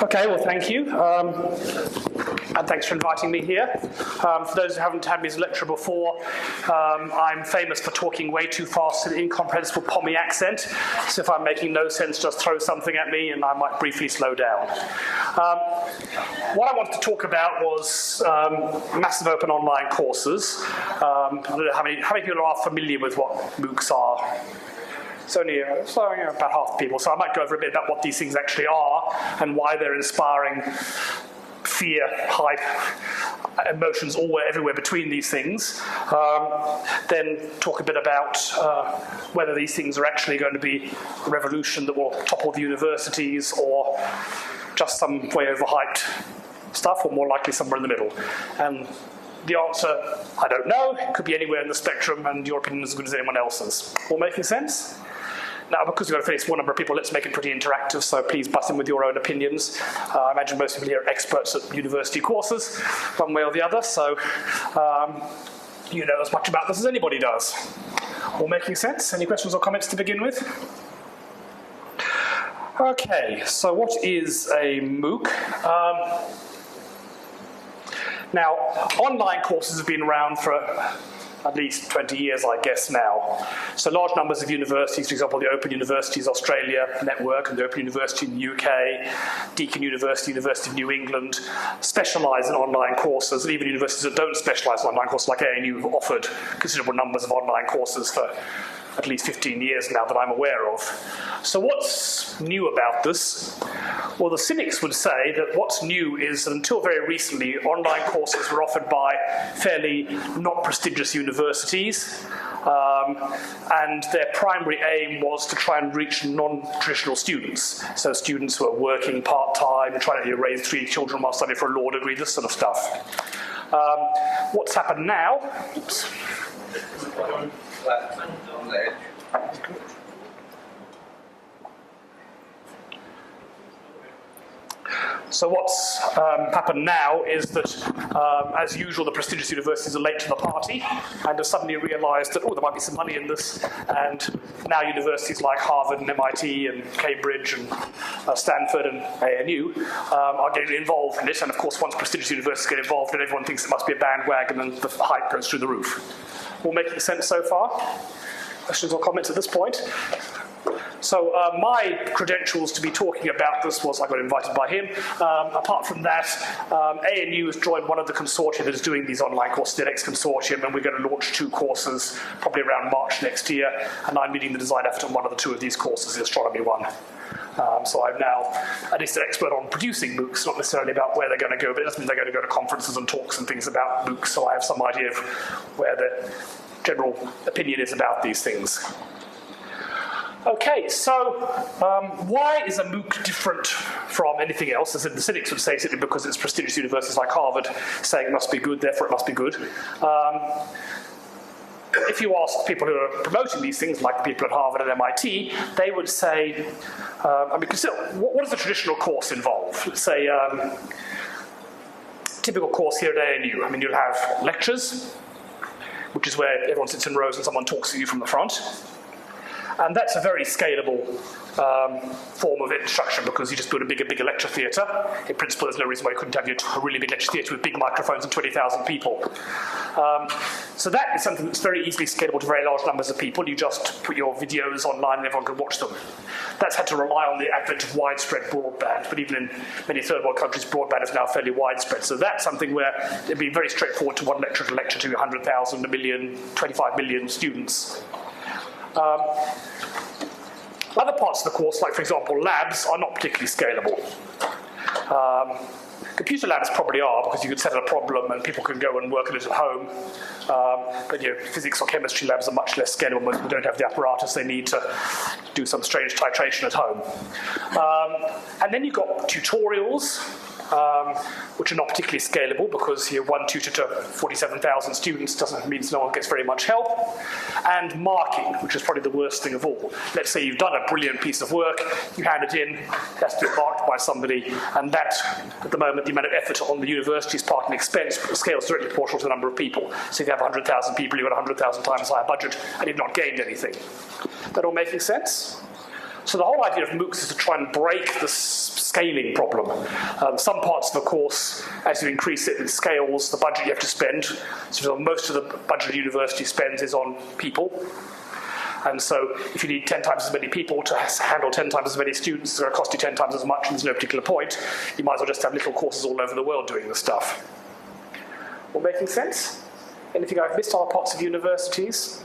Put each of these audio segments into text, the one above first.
Okay, well, thank you. And thanks for inviting me here. For those who haven't had me as a lecturer before, I'm famous for talking way too fast in an incomprehensible Pommy accent. So if I'm making no sense, just throw something at me and I might briefly slow down. What I wanted to talk about was massive open online courses. I don't know how many people are familiar with what MOOCs are. It's only about half the people, so I might go over a bit about what these things actually are and why they're inspiring fear, hype, emotions everywhere between these things. Then talk a bit about whether these things are actually going to be a revolution that will topple the universities or just some way overhyped stuff, or more likely somewhere in the middle. And the answer, I don't know. It could be anywhere in the spectrum, and your opinion is as good as anyone else's. All making sense? Now, because we've got to face one number of people, let's make it pretty interactive, so please butt in with your own opinions. I imagine most people here are experts at university courses, one way or the other, so you know as much about this as anybody does. All making sense? Any questions or comments to begin with? Okay, so what is a MOOC? Now, online courses have been around for at least 20 years, I guess, now. So large numbers of universities, for example, the Open Universities Australia network and the Open University in the UK, Deakin University, University of New England, specialise in online courses, and even universities that don't specialise in online courses, like ANU, have offered considerable numbers of online courses for at least 15 years now that I'm aware of. So what's new about this? Well, the cynics would say that what's new is that until very recently, online courses were offered by fairly not prestigious universities, and their primary aim was to try and reach non-traditional students. So students who are working part-time, trying to raise 3 children while studying for a law degree, this sort of stuff. What's happened now? Oops. So what's happened now is that, as usual, the prestigious universities are late to the party and have suddenly realised that, oh, there might be some money in this, and now universities like Harvard and MIT and Cambridge and Stanford and ANU are getting involved in it, and of course once prestigious universities get involved, then everyone thinks it must be a bandwagon and the hype goes through the roof. All making sense so far? Questions or comments at this point? So my credentials to be talking about this was I got invited by him. Apart from that, ANU has joined one of the consortia that is doing these online courses, the next consortium, and we're going to launch 2 courses probably around March next year, and I'm leading the design effort on one of the 2 of these courses, the astronomy one. So I'm now at least an expert on producing MOOCs, not necessarily about where they're going to go, but it doesn't mean they're going to go to conferences and talks and things about MOOCs, so I have some idea of where the general opinion is about these things. Okay, so why is a MOOC different from anything else? As the cynics would say, simply because it's prestigious universities like Harvard saying it must be good, therefore it must be good. If you ask people who are promoting these things, like the people at Harvard and MIT, they would say, consider, what does a traditional course involve? Let's say, typical course here at ANU. You'll have lectures, which is where everyone sits in rows and someone talks to you from the front. And that's a very scalable form of instruction because you just build a bigger lecture theatre. In principle, there's no reason why you couldn't have a really big lecture theatre with big microphones and 20,000 people. So that is something that's very easily scalable to very large numbers of people. You just put your videos online and everyone can watch them. That's had to rely on the advent of widespread broadband, but even in many third world countries, broadband is now fairly widespread. So that's something where it'd be very straightforward to one lecturer to lecture to 100,000, 1 million, 25 million students. Other parts of the course, like for example labs, are not particularly scalable. Computer labs probably are, because you could set a problem and people can go and work on it at home. But physics or chemistry labs are much less scalable. Most people don't have the apparatus they need to do some strange titration at home. And then you've got tutorials, which are not particularly scalable because one tutor to 47,000 students doesn't mean no one gets very much help. And marking, which is probably the worst thing of all. Let's say you've done a brilliant piece of work, you hand it in, it has to be marked by somebody, and that, at the moment, the amount of effort on the university's part and expense scales directly proportional to the number of people. So if you have 100,000 people, you've got 100,000 times higher budget, and you've not gained anything. That all making sense? So the whole idea of MOOCs is to try and break the scaling problem. Some parts of the course, as you increase it, it scales the budget you have to spend. So most of the budget the university spends is on people. And so if you need 10 times as many people to handle 10 times as many students, it's going to cost you 10 times as much, and there's no particular point. You might as well just have little courses all over the world doing this stuff. All making sense? Anything I've missed on parts of universities?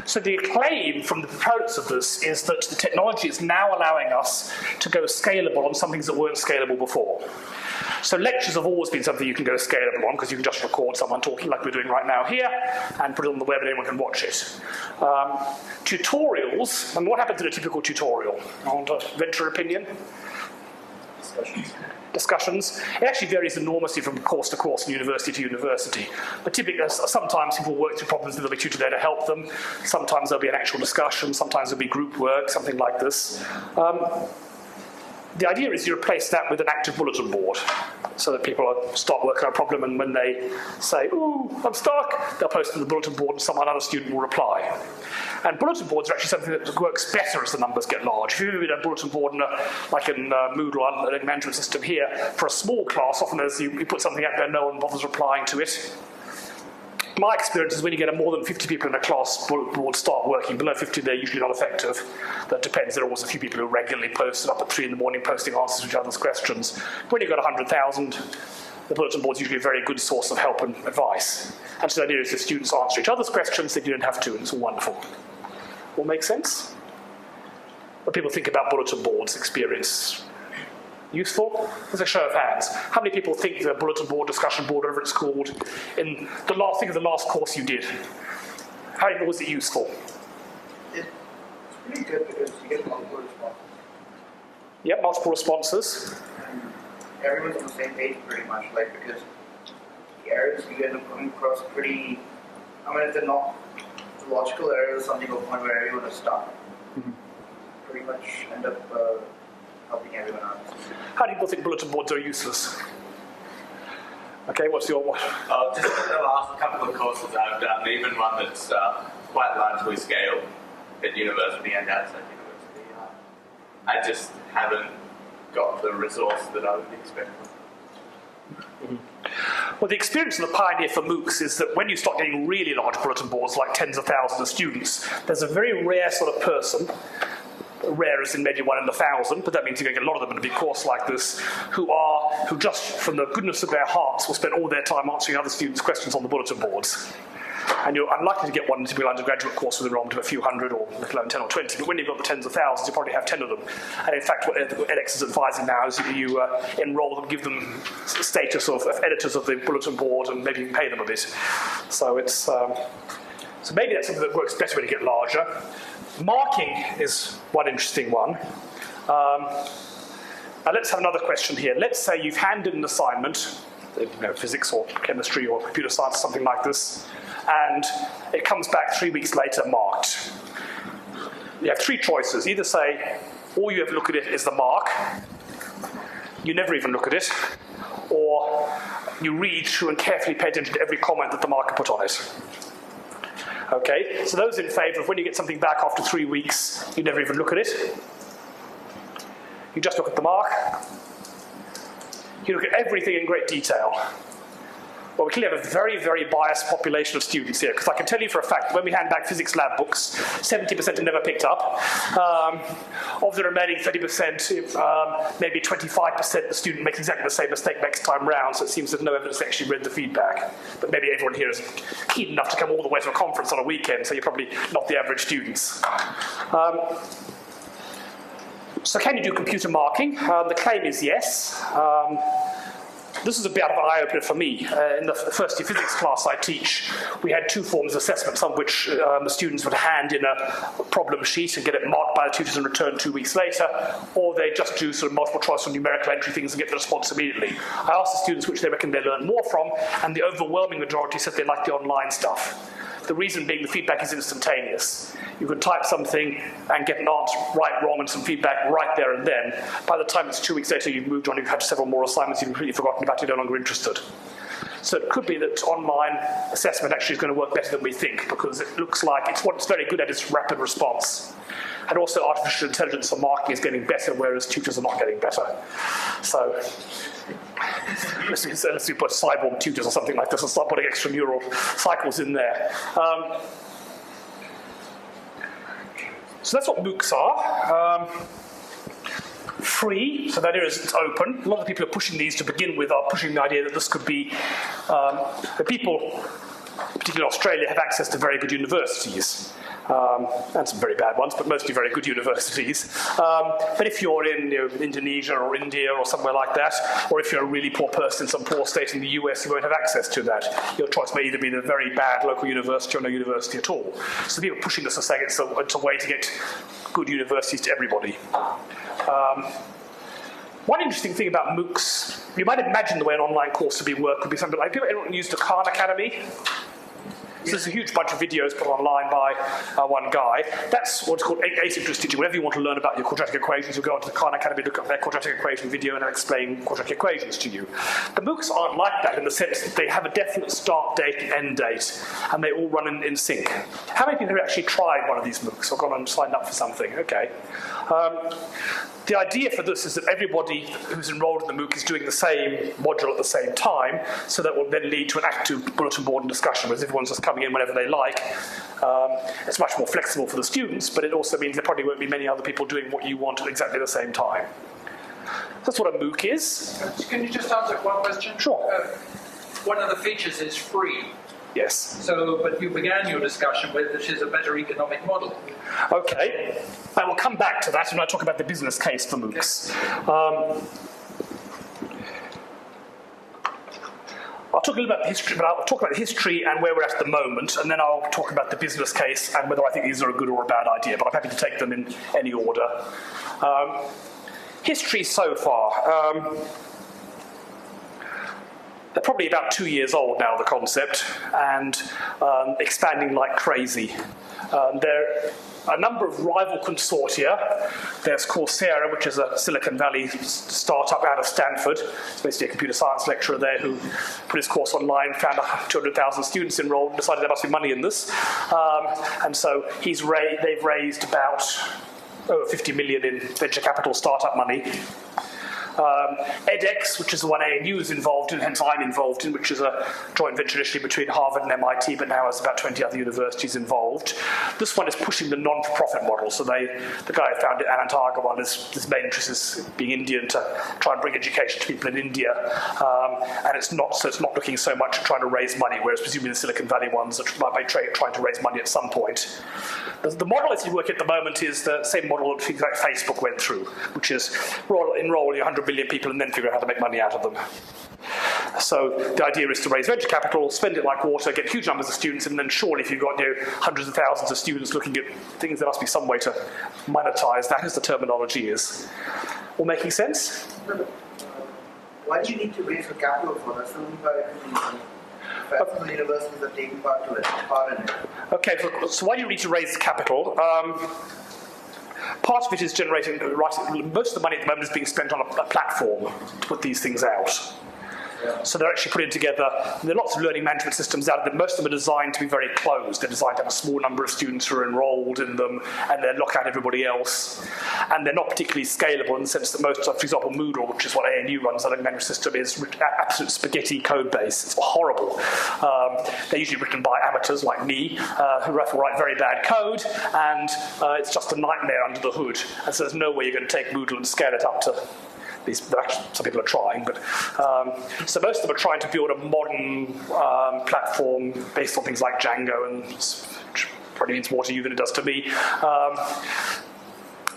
So the claim from the proponents of this is that the technology is now allowing us to go scalable on some things that weren't scalable before. So lectures have always been something you can go scalable on because you can just record someone talking like we're doing right now here and put it on the web and anyone can watch it. Tutorials, and what happens in a typical tutorial? I want to venture opinion? Discussions. It actually varies enormously from course to course and university to university. But typically, sometimes people work through problems and there'll be a tutor there to help them. Sometimes there'll be an actual discussion. Sometimes there'll be group work, something like this. The idea is you replace that with an active bulletin board so that people start working on a problem, and when they say, ooh, I'm stuck, they'll post it to the bulletin board and another student will reply. And bulletin boards are actually something that works better as the numbers get large. If you've ever been a bulletin board like in Moodle or a management system here, for a small class, often as you put something out there, no one bothers replying to it. My experience is when you get more than 50 people in a class, bulletin boards start working. Below 50, they're usually not effective. That depends. There are always a few people who regularly post up at 3 in the morning posting answers to each other's questions. When you've got 100,000, the bulletin board's usually a very good source of help and advice. And so the idea is if students answer each other's questions, then you don't have to, and it's all wonderful. All make sense? What people think about bulletin boards experience? Useful? There's a show of hands. How many people think the bulletin board, discussion board, whatever it's called, think of the last course you did? How was it useful? It's pretty good because you get multiple responses. Yep, multiple responses. And everyone's on the same page pretty much, because the errors you end up coming across pretty, if they're not logical errors, something to a point where everyone is stuck. Mm-hmm. Pretty much end up helping everyone out. How do people think bulletin boards are useless? Okay, what's your one? Just in the last couple of courses I've done, even one that's quite largely scaled at university and outside university, I just haven't got the resource that I would expect. Mm-hmm. Well, the experience of the pioneer for MOOCs is that when you start getting really large bulletin boards, like tens of thousands of students, there's a very rare sort of person, rare as in maybe 1 in 1,000, but that means you're going to get a lot of them in a big course like this, who just, from the goodness of their hearts, will spend all their time answering other students' questions on the bulletin boards. And you're unlikely to get one in a typical undergraduate course with enrollment of a few hundred or let alone 10 or 20, but when you've got the tens of thousands, you probably have 10 of them. And in fact, what edX is advising now is you enroll them, give them status of editors of the bulletin board, and maybe you can pay them a bit. So it's so maybe that's something that works better when you get larger. Marking is one interesting one. Now let's have another question here. Let's say you've handed an assignment, physics or chemistry or computer science, something like this, and it comes back 3 weeks later marked. You have 3 choices. Either say, all you ever look at it is the mark, you never even look at it, or you read through and carefully pay attention to every comment that the marker put on it. Okay, so those in favour of when you get something back after 3 weeks, you never even look at it. You just look at the mark. You look at everything in great detail. Well, we clearly have a very, very biased population of students here, because I can tell you for a fact that when we hand back physics lab books, 70% are never picked up. Of the remaining 30%, maybe 25% the student makes exactly the same mistake next time round, so it seems there's no evidence they actually read the feedback. But maybe everyone here is keen enough to come all the way to a conference on a weekend, so you're probably not the average students. So can you do computer marking? The claim is yes. This is a bit of an eye-opener for me. In the first year physics class I teach, we had 2 forms of assessment, some of which the students would hand in a problem sheet and get it marked by the tutors and return 2 weeks later, or they just do sort of multiple choice or numerical entry things and get the response immediately. I asked the students which they reckon they learn more from, and the overwhelming majority said they like the online stuff. The reason being the feedback is instantaneous. You can type something and get an answer right, wrong, and some feedback right there and then. By the time it's 2 weeks later, you've moved on, you've had several more assignments, you've completely forgotten about it, you're no longer interested. So it could be that online assessment actually is going to work better than we think, because it looks like it's what it's very good at is rapid response. And also artificial intelligence for marking is getting better, whereas tutors are not getting better. So unless we put cyborg tutors or something like this and start putting extra neural cycles in there. So that's what MOOCs are. Free, so the idea is it's open. A lot of the people who are pushing these to begin with are pushing the idea that this could be, the people, particularly in Australia, have access to very good universities. And some very bad ones, but mostly very good universities. But if you're in Indonesia or India or somewhere like that, or if you're a really poor person in some poor state in the US, you won't have access to that. Your choice may either be the very bad local university or no university at all. So people are pushing this and saying it's a way to get good universities to everybody. One interesting thing about MOOCs, you might imagine the way an online course would would be something like, anyone used the Khan Academy? So there's a huge bunch of videos put online by one guy. That's what's called asynchronous teaching. Whenever you want to learn about your quadratic equations, you'll go onto the Khan Academy, look up their quadratic equation video, and they'll explain quadratic equations to you. The MOOCs aren't like that in the sense that they have a definite start date and end date, and they all run in sync. How many people have actually tried one of these MOOCs or gone and signed up for something? Okay. The idea for this is that everybody who's enrolled in the MOOC is doing the same module at the same time, so that will then lead to an active bulletin board and discussion, whereas everyone's just coming in whenever they like. It's much more flexible for the students, but it also means there probably won't be many other people doing what you want at exactly the same time. That's what a MOOC is. Can you just answer one question? Sure. One of the features is free. Yes. So, but you began your discussion with this is a better economic model. Okay. I will come back to that when I talk about the business case for MOOCs. I'll talk a little about the history, but I'll talk about the history and where we're at the moment, and then I'll talk about the business case and whether I think these are a good or a bad idea, but I'm happy to take them in any order. History so far. They're probably about 2 years old now, the concept, and expanding like crazy. There are a number of rival consortia. There's Coursera, which is a Silicon Valley startup out of Stanford. It's basically a computer science lecturer there who put his course online, found 200,000 students enrolled, and decided there must be money in this. And so they've raised about over 50 million in venture capital startup money. edX, which is the one ANU is involved in, hence I'm involved in, which is a joint venture initially between Harvard and MIT, but now has about 20 other universities involved. This one is pushing the non-for-profit model. So the guy who founded Anant Agarwal, his main interest is being Indian to try and bring education to people in India. And it's not looking so much at trying to raise money, whereas presumably the Silicon Valley ones might be trying to raise money at some point. The model as you work at the moment is the same model that things like Facebook went through, which is enroll 100 million people and then figure out how to make money out of them. So the idea is to raise venture capital, spend it like water, get huge numbers of students, and then surely if you've got hundreds of thousands of students looking at things, there must be some way to monetize that, as the terminology is. All making sense? Why do you need to raise the capital for that? The universities are taking part in it. Okay, so why do you need to raise the capital? Part of it is generating, most of the money at the moment is being spent on a platform to put these things out. Yeah. So they're actually putting together, there are lots of learning management systems out there. Most of them are designed to be very closed. They're designed to have a small number of students who are enrolled in them, and they lock out everybody else. And they're not particularly scalable in the sense that most of, for example, Moodle, which is what ANU runs, the learning management system, is absolute spaghetti code base. It's horrible. They're usually written by amateurs like me, who write very bad code, and it's just a nightmare under the hood. And so there's no way you're going to take Moodle and scale it up to some people are trying, but so most of them are trying to build a modern platform based on things like Django, and which probably means more to you than it does to me.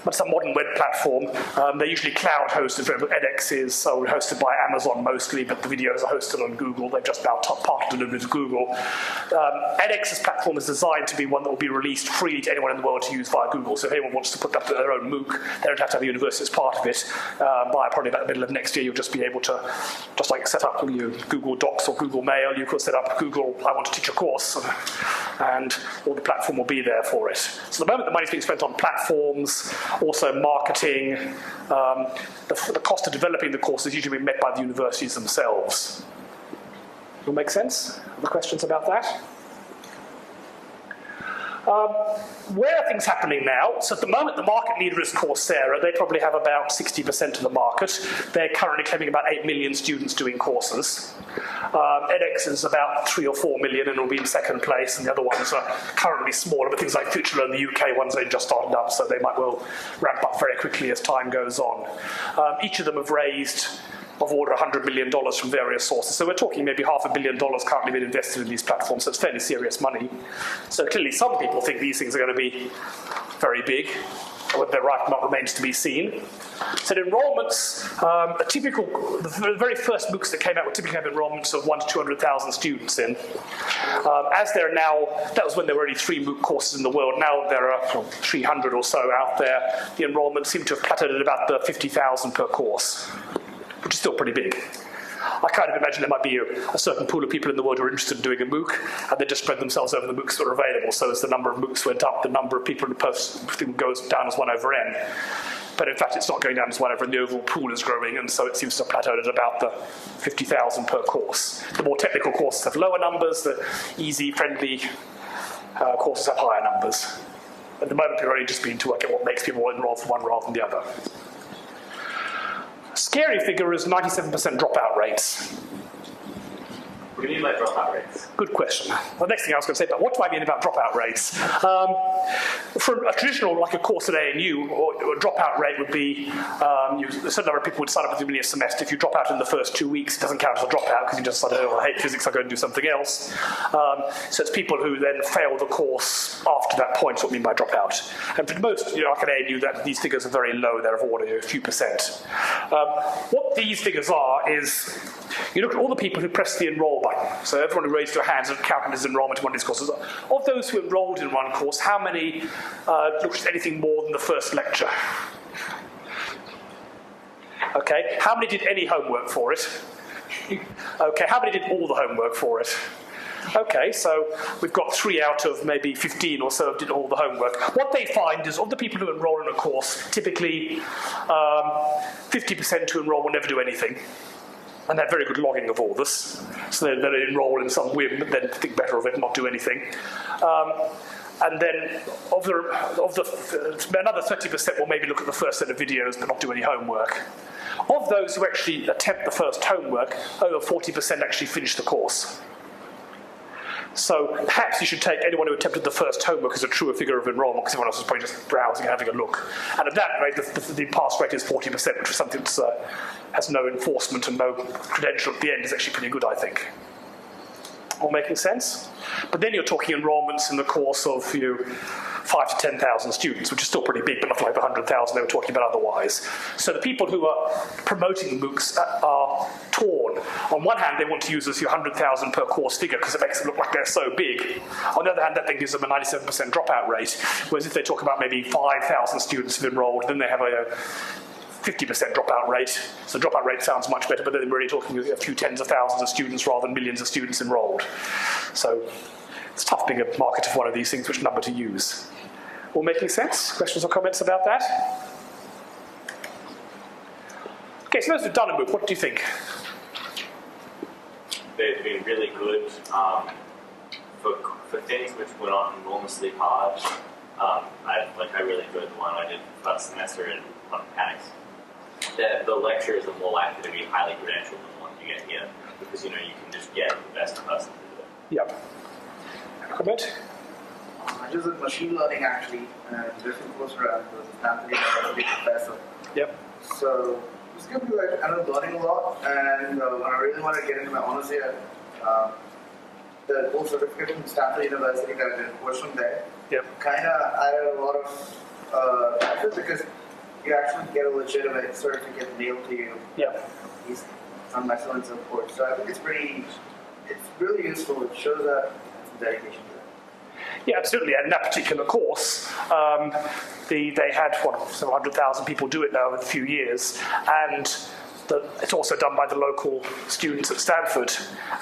But it's a modern web platform. They're usually cloud hosted. edX is hosted by Amazon mostly, but the videos are hosted on Google. They've just now partnered with Google. edX's platform is designed to be one that will be released freely to anyone in the world to use via Google. So if anyone wants to put up their own MOOC, they don't have to have the university as part of it. By probably about the middle of next year, you'll just be able to, just like set up Google Docs or Google Mail, you could set up Google, I want to teach a course, and all the platform will be there for it. So at the moment, the money's being spent on platforms, also marketing. The cost of developing the course is usually being met by the universities themselves. Will make sense? Other questions about that? Where are things happening now? So at the moment, the market leader is Coursera. They probably have about 60% of the market. They're currently claiming about 8 million students doing courses. edX is about 3 or 4 million and will be in second place, and the other ones are currently smaller, but things like FutureLearn, the UK ones, they just started up, so they might well ramp up very quickly as time goes on. Each of them have raised of order $100 million from various sources. So we're talking maybe $500 million currently being invested in these platforms, so it's fairly serious money. So clearly some people think these things are going to be very big. Whether they're right or not remains to be seen. So enrollments, the very first MOOCs that came out would typically have enrollments of 100,000 to 200,000 students in. As there are now, that was when there were only 3 MOOC courses in the world. Now there are 300 or so out there. The enrollments seem to have plateaued at about the 50,000 per course, which is still pretty big. I kind of imagine there might be a certain pool of people in the world who are interested in doing a MOOC, and they just spread themselves over the MOOCs that are available. So as the number of MOOCs went up, the number of people in the post goes down as 1 over n. But in fact, it's not going down as 1 over n. The overall pool is growing, and so it seems to have plateaued at about the 50,000 per course. The more technical courses have lower numbers. The easy, friendly courses have higher numbers. At the moment, we're only just being to work out what makes people enroll for one rather than the other. Scary figure is 97% dropout rates. What do you mean by dropout rates? Good question. The next thing I was going to say, but what do I mean about dropout rates? For a traditional, like a course at ANU, or a dropout rate would be, a certain number of people would sign up with a semester. If you drop out in the first 2 weeks, it doesn't count as a dropout because you just decided, oh, I hate physics, I'll go and do something else. So it's people who then fail the course after that point, is what I mean by dropout. And for most, like at ANU, these figures are very low. They're of order a few percent. What these figures are is, you look at all the people who press the enroll button. So everyone who raised their hands and counted as enrollment in one of these courses. Of those who enrolled in one course, how many looked at anything more than the first lecture? Okay. How many did any homework for it? Okay. How many did all the homework for it? Okay, so we've got 3 out of maybe 15 or so did all the homework. What they find is of the people who enroll in a course, typically 50% who enroll will never do anything. And they have very good logging of all this. So they enroll in some whim, but then think better of it and not do anything. And then another 30% will maybe look at the first set of videos but not do any homework. Of those who actually attempt the first homework, over 40% actually finish the course. So perhaps you should take anyone who attempted the first homework as a truer figure of enrollment, because everyone else is probably just browsing and having a look. And at that rate, the pass rate is 40%, which is something that has no enforcement and no credential at the end, is actually pretty good, I think. All making sense? But then you're talking enrollments in the course of 5,000 to 10,000 students, which is still pretty big, but not like the 100,000 they were talking about otherwise. So the people who are promoting MOOCs are torn. On one hand, they want to use this 100,000 per course figure because it makes it look like they're so big. On the other hand, that then gives them a 97% dropout rate. Whereas if they talk about maybe 5,000 students who've enrolled, then they have a 50% dropout rate. So dropout rate sounds much better, but then we're really talking a few tens of thousands of students rather than millions of students enrolled. So it's tough being a market of one of these things, which number to use. All making sense? Questions or comments about that? Okay, so those who've done a MOOC, what do you think? They've been really good for things which were not enormously hard. I really enjoyed the one I did first semester in quantum mechanics. The lectures are more likely to be highly credentialed than the ones you get here, because you can just get the best person to do it. Yep. Comment? I just did machine learning actually, different course around the Stanford University professor. Yep. So it's good because I ended up learning a lot, and when I really wanted to get into my honors here, the whole certificate from Stanford University that I did a course from there, kind of added a lot of benefits because you actually get a legitimate certificate mailed to you. These some excellent support. So I think it's really useful. It shows that some dedication to it. Yeah, absolutely. And in that particular course, they had several 100,000 people do it now over a few years, and it's also done by the local students at Stanford,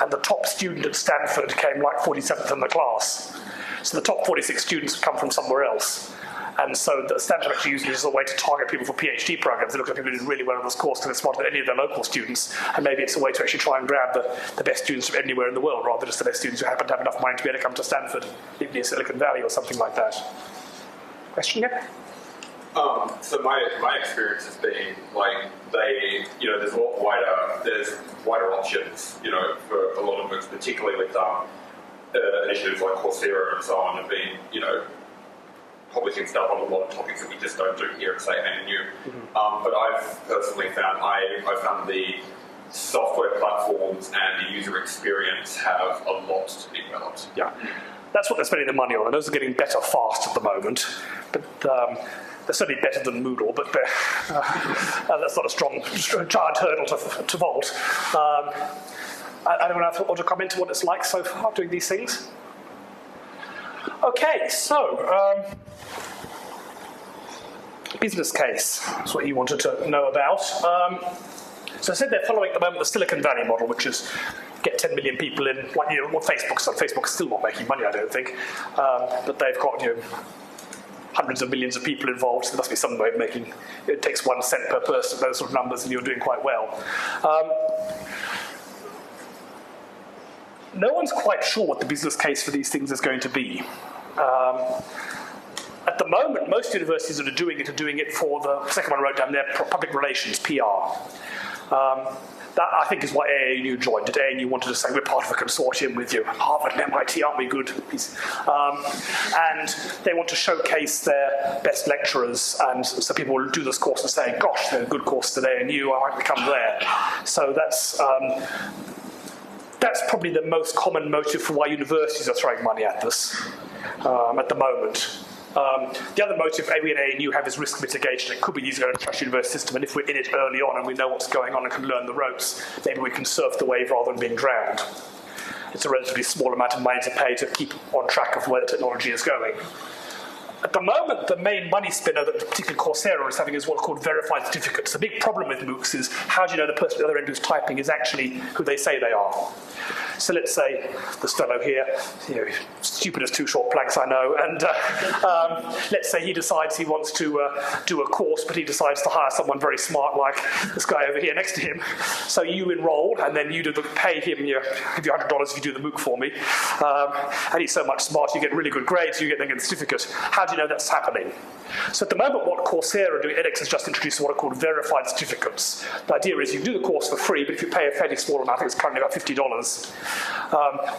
and the top student at Stanford came like 47th in the class. So the top 46 students have come from somewhere else. And so the Stanford actually uses this as a way to target people for PhD programs. They look at people who did really well in this course because they're smarter than any of their local students, and maybe it's a way to actually try and grab the best students from anywhere in the world rather than just the best students who happen to have enough money to be able to come to Stanford, live near Silicon Valley or something like that. Question, yeah? So my experience has been like there's wider options, for a lot of books, particularly with initiatives like Coursera and so on, have been, publishing stuff on a lot of topics that we just don't do here at say ANU. But I've personally found I found the software platforms and the user experience have a lot to be developed. Yeah, that's what they're spending the money on, and those are getting better fast at the moment. But they're certainly better than Moodle, but that's not a strong giant hurdle to vault. Anyone else want to comment on what it's like so far doing these things? Okay, so business case. That's what you wanted to know about. So I said they're following at the moment the Silicon Valley model, which is get 10 million people in, like what Facebook's done. Facebook's still not making money, I don't think, but they've got hundreds of millions of people involved. So there must be some way of making. It takes 1 cent per person, those sort of numbers, and you're doing quite well. No one's quite sure what the business case for these things is going to be. At the moment, most universities that are doing it for the second one I wrote down there, public relations, PR. That, I think, is why ANU joined. ANU wanted to say, we're part of a consortium with you. Harvard and MIT, aren't we good? And they want to showcase their best lecturers, and so people will do this course and say, gosh, they're a good course at ANU, I might become there. So that's probably the most common motive for why universities are throwing money at this at the moment. The other motive we at ANU have is risk mitigation. It could be using our trust university system, and if we're in it early on and we know what's going on and can learn the ropes, maybe we can surf the wave rather than being drowned. It's a relatively small amount of money to pay to keep on track of where the technology is going. At the moment, the main money spinner that particularly Coursera is having is what's called verified certificates. The big problem with MOOCs is how do you know the person at the other end who's typing is actually who they say they are? So let's say this fellow here, stupid as 2 short planks, I know, and let's say he decides he wants to do a course, but he decides to hire someone very smart like this guy over here next to him. So you enroll, and then you pay him, give you $100 if you do the MOOC for me, and he's so much smarter, you get really good grades, you then get the certificate. How do you know that's happening? So at the moment, what Coursera are doing, edX has just introduced what are called verified certificates. The idea is you do the course for free, but if you pay a fairly small amount, I think it's currently about $50,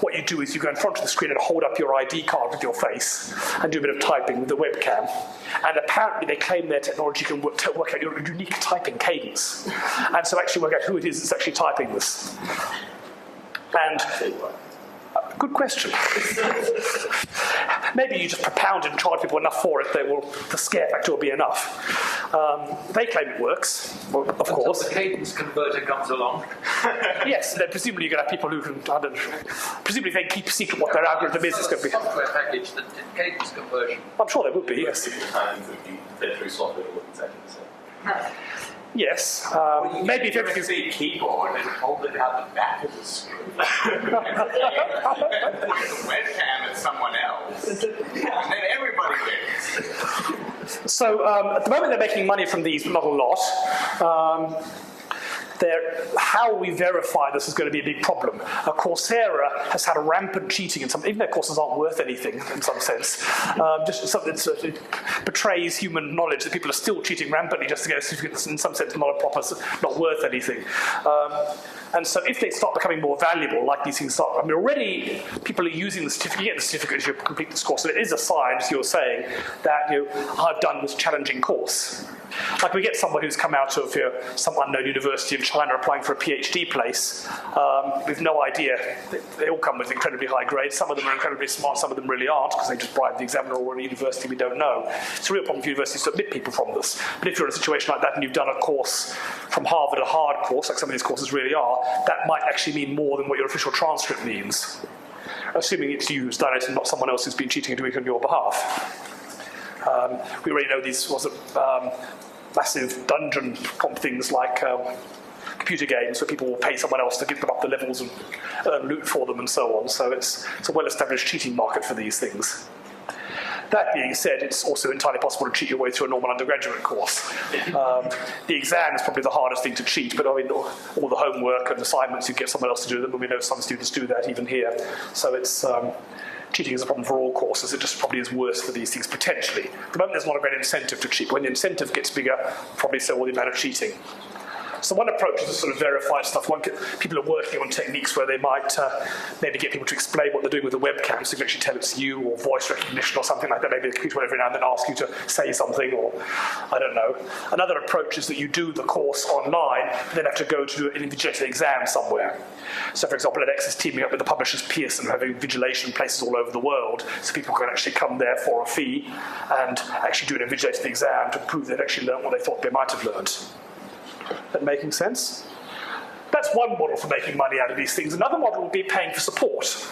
what you do is you go in front of the screen and hold up your ID card with your face and do a bit of typing with the webcam. And apparently they claim their technology can work out your unique typing cadence. And so actually work out who it is that's actually typing this. And good question. Maybe you just propound and charge people enough for it, the scare factor will be enough. They claim it works, of course. Until the cadence converter comes along. Yes, then presumably you're going to have people who can, presumably if they keep secret what their algorithm is, it's going to be... software package that did cadence conversion. I'm sure there would be, yes. Through software to look exactly the same. Yes, maybe if everything... see a keyboard and hold it out the back of the screen. And then point the webcam at someone else. And then everybody wins. So at the moment they're making money from these, but not a lot. How we verify this is going to be a big problem. Coursera has had a rampant cheating in some, even their courses aren't worth anything in some sense. Just something that betrays human knowledge that people are still cheating rampantly just to get a certificate that's in some sense not worth anything. And so if they start becoming more valuable, like these things start, already people are using the certificate, you get the certificate as you complete this course, so it is a sign, as you're saying, that I've done this challenging course. Like we get someone who's come out of some unknown university in China applying for a PhD place. We've no idea. They all come with incredibly high grades. Some of them are incredibly smart, some of them really aren't, because they just bribed the examiner or a university we don't know. It's a real problem for universities to admit people from this. But if you're in a situation like that and you've done a course from Harvard, a hard course, like some of these courses really are, that might actually mean more than what your official transcript means. Assuming it's you who's done it and not someone else who's been cheating and doing it on your behalf. We already know these massive dungeon comp things like computer games where people will pay someone else to give them up the levels and earn loot for them and so on. So it's a well-established cheating market for these things. That being said, it's also entirely possible to cheat your way through a normal undergraduate course. The exam is probably the hardest thing to cheat, but I mean, all the homework and assignments, you get someone else to do them, and we know some students do that even here. So it's cheating is a problem for all courses. It just probably is worse for these things potentially. At the moment, there's not a great incentive to cheat. When the incentive gets bigger, probably so will the amount of cheating. So one approach is to sort of verify stuff. People are working on techniques where they might maybe get people to explain what they're doing with the webcam, so you can actually tell it's you, or voice recognition or something like that. Maybe the computer will every now and then ask you to say something, or I don't know. Another approach is that you do the course online, but then have to go to do an invigilated exam somewhere. So for example, edX is teaming up with the publishers Pearson, who have invigilation places all over the world, so people can actually come there for a fee and actually do an invigilated exam to prove they've actually learned what they thought they might have learned. That making sense? That's one model for making money out of these things. Another model would be paying for support.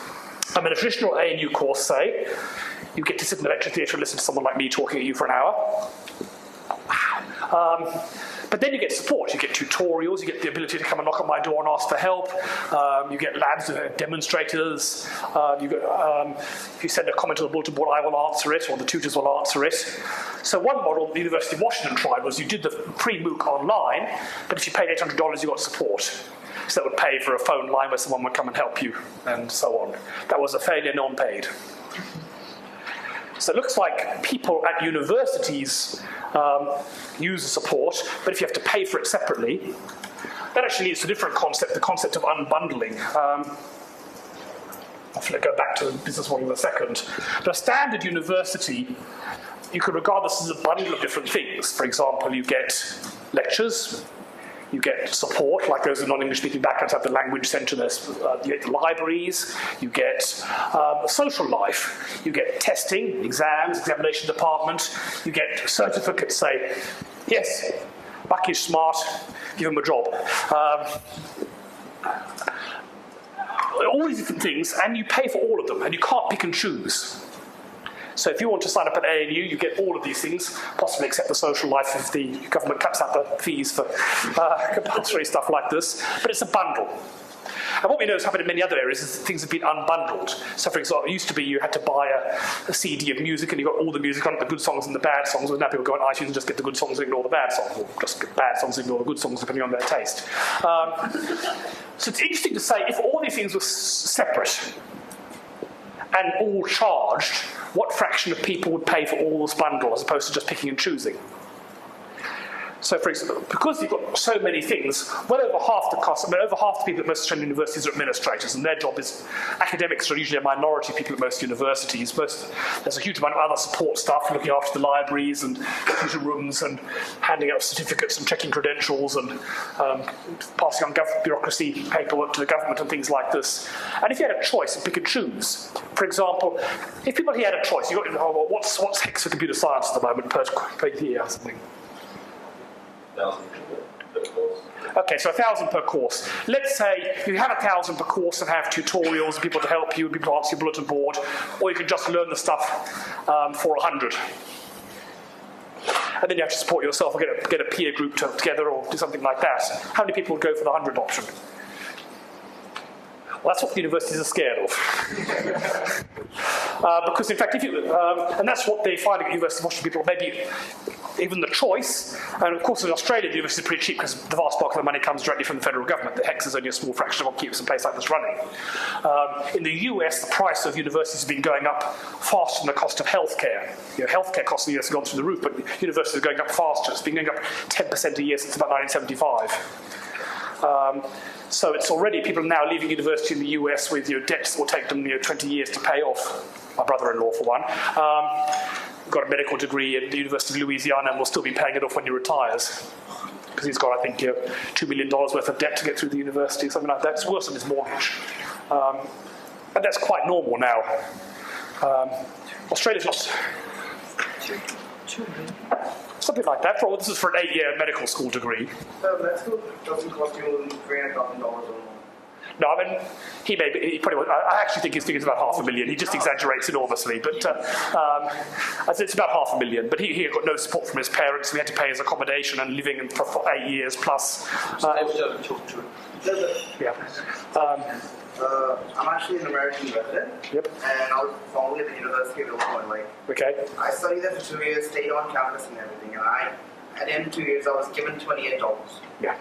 I mean, a traditional ANU course, say, you get to sit in the lecture theatre and listen to someone like me talking at you for an hour. But then you get support. You get tutorials. You get the ability to come and knock on my door and ask for help. You get labs, demonstrators. If you send a comment to the bulletin board, I will answer it, or the tutors will answer it. So one model the University of Washington tried was you did the pre-MOOC online, but if you paid $800, you got support. So that would pay for a phone line where someone would come and help you, and so on. That was a failure, non-paid. So it looks like people at universities use the support, but if you have to pay for it separately, that actually leads to a different concept, the concept of unbundling. I'll go back to the business model in a second. But a standard university, you could regard this as a bundle of different things. For example, you get lectures, you get support, like those in non-English speaking backgrounds have the language centre, you get the libraries, you get social life, you get testing, exams, examination department, you get certificates, say, yes, Bucky's smart, give him a job. All these different things, and you pay for all of them, and you can't pick and choose. So if you want to sign up at ANU, you get all of these things, possibly except the social life if the government cuts out the fees for compulsory stuff like this. But it's a bundle. And what we know has happened in many other areas is that things have been unbundled. So for example, it used to be you had to buy a CD of music and you got all the music on it, the good songs and the bad songs. And now people go on iTunes and just get the good songs and ignore the bad songs, or just get bad songs and ignore the good songs depending on their taste. So it's interesting to say, if all these things were separate and all charged, what fraction of people would pay for all this bundle as opposed to just picking and choosing? So, for example, because you've got so many things, well over half the cost, over half the people at most Australian universities are administrators, and their job is, academics are usually a minority of people at most universities. There's a huge amount of other support staff looking after the libraries and computer rooms and handing out certificates and checking credentials and passing on bureaucracy paperwork to the government and things like this. And if you had a choice, pick and choose. For example, if people here had a choice, you got, what's HECS for computer science at the moment per year or something? 1,000 per course. Okay, so 1,000 per course. Let's say you have 1,000 per course and have tutorials and people to help you, people to answer your bulletin board, or you can just learn the stuff for 100. And then you have to support yourself or get a peer group together or do something like that. How many people would go for the 100 option? Well, that's what the universities are scared of. Because in fact, and that's what they find at University of Washington, people maybe even the choice, and of course in Australia the university is pretty cheap because the vast bulk of the money comes directly from the federal government. The HECS is only a small fraction of what keeps a place like this running. In the US, the price of universities has been going up faster than the cost of healthcare. Healthcare costs in the US have gone through the roof, but universities are going up faster. It's been going up 10% a year since about 1975. So it's already, people are now leaving university in the US with debts that will take them 20 years to pay off. My brother-in-law, for one. Got a medical degree at the University of Louisiana and will still be paying it off when he retires. Because he's got, I think, $2 million worth of debt to get through the university, something like that. It's worse than his mortgage. And that's quite normal now. Australia's not... Something like that. This is for an 8-year medical school degree. So that still doesn't cost you more than $300,000 or more. No, I mean, he probably. I actually think his figure's about $500,000. He just exaggerates enormously, but it's about $500,000. But he got no support from his parents. We had to pay his accommodation and living for 8 years plus. Yeah. I'm actually an American resident. Yep. And I was formerly at the University of Melbourne. Okay. I studied there for 2 years, stayed on campus and everything, and at the end of 2 years, I was given $28. Yeah.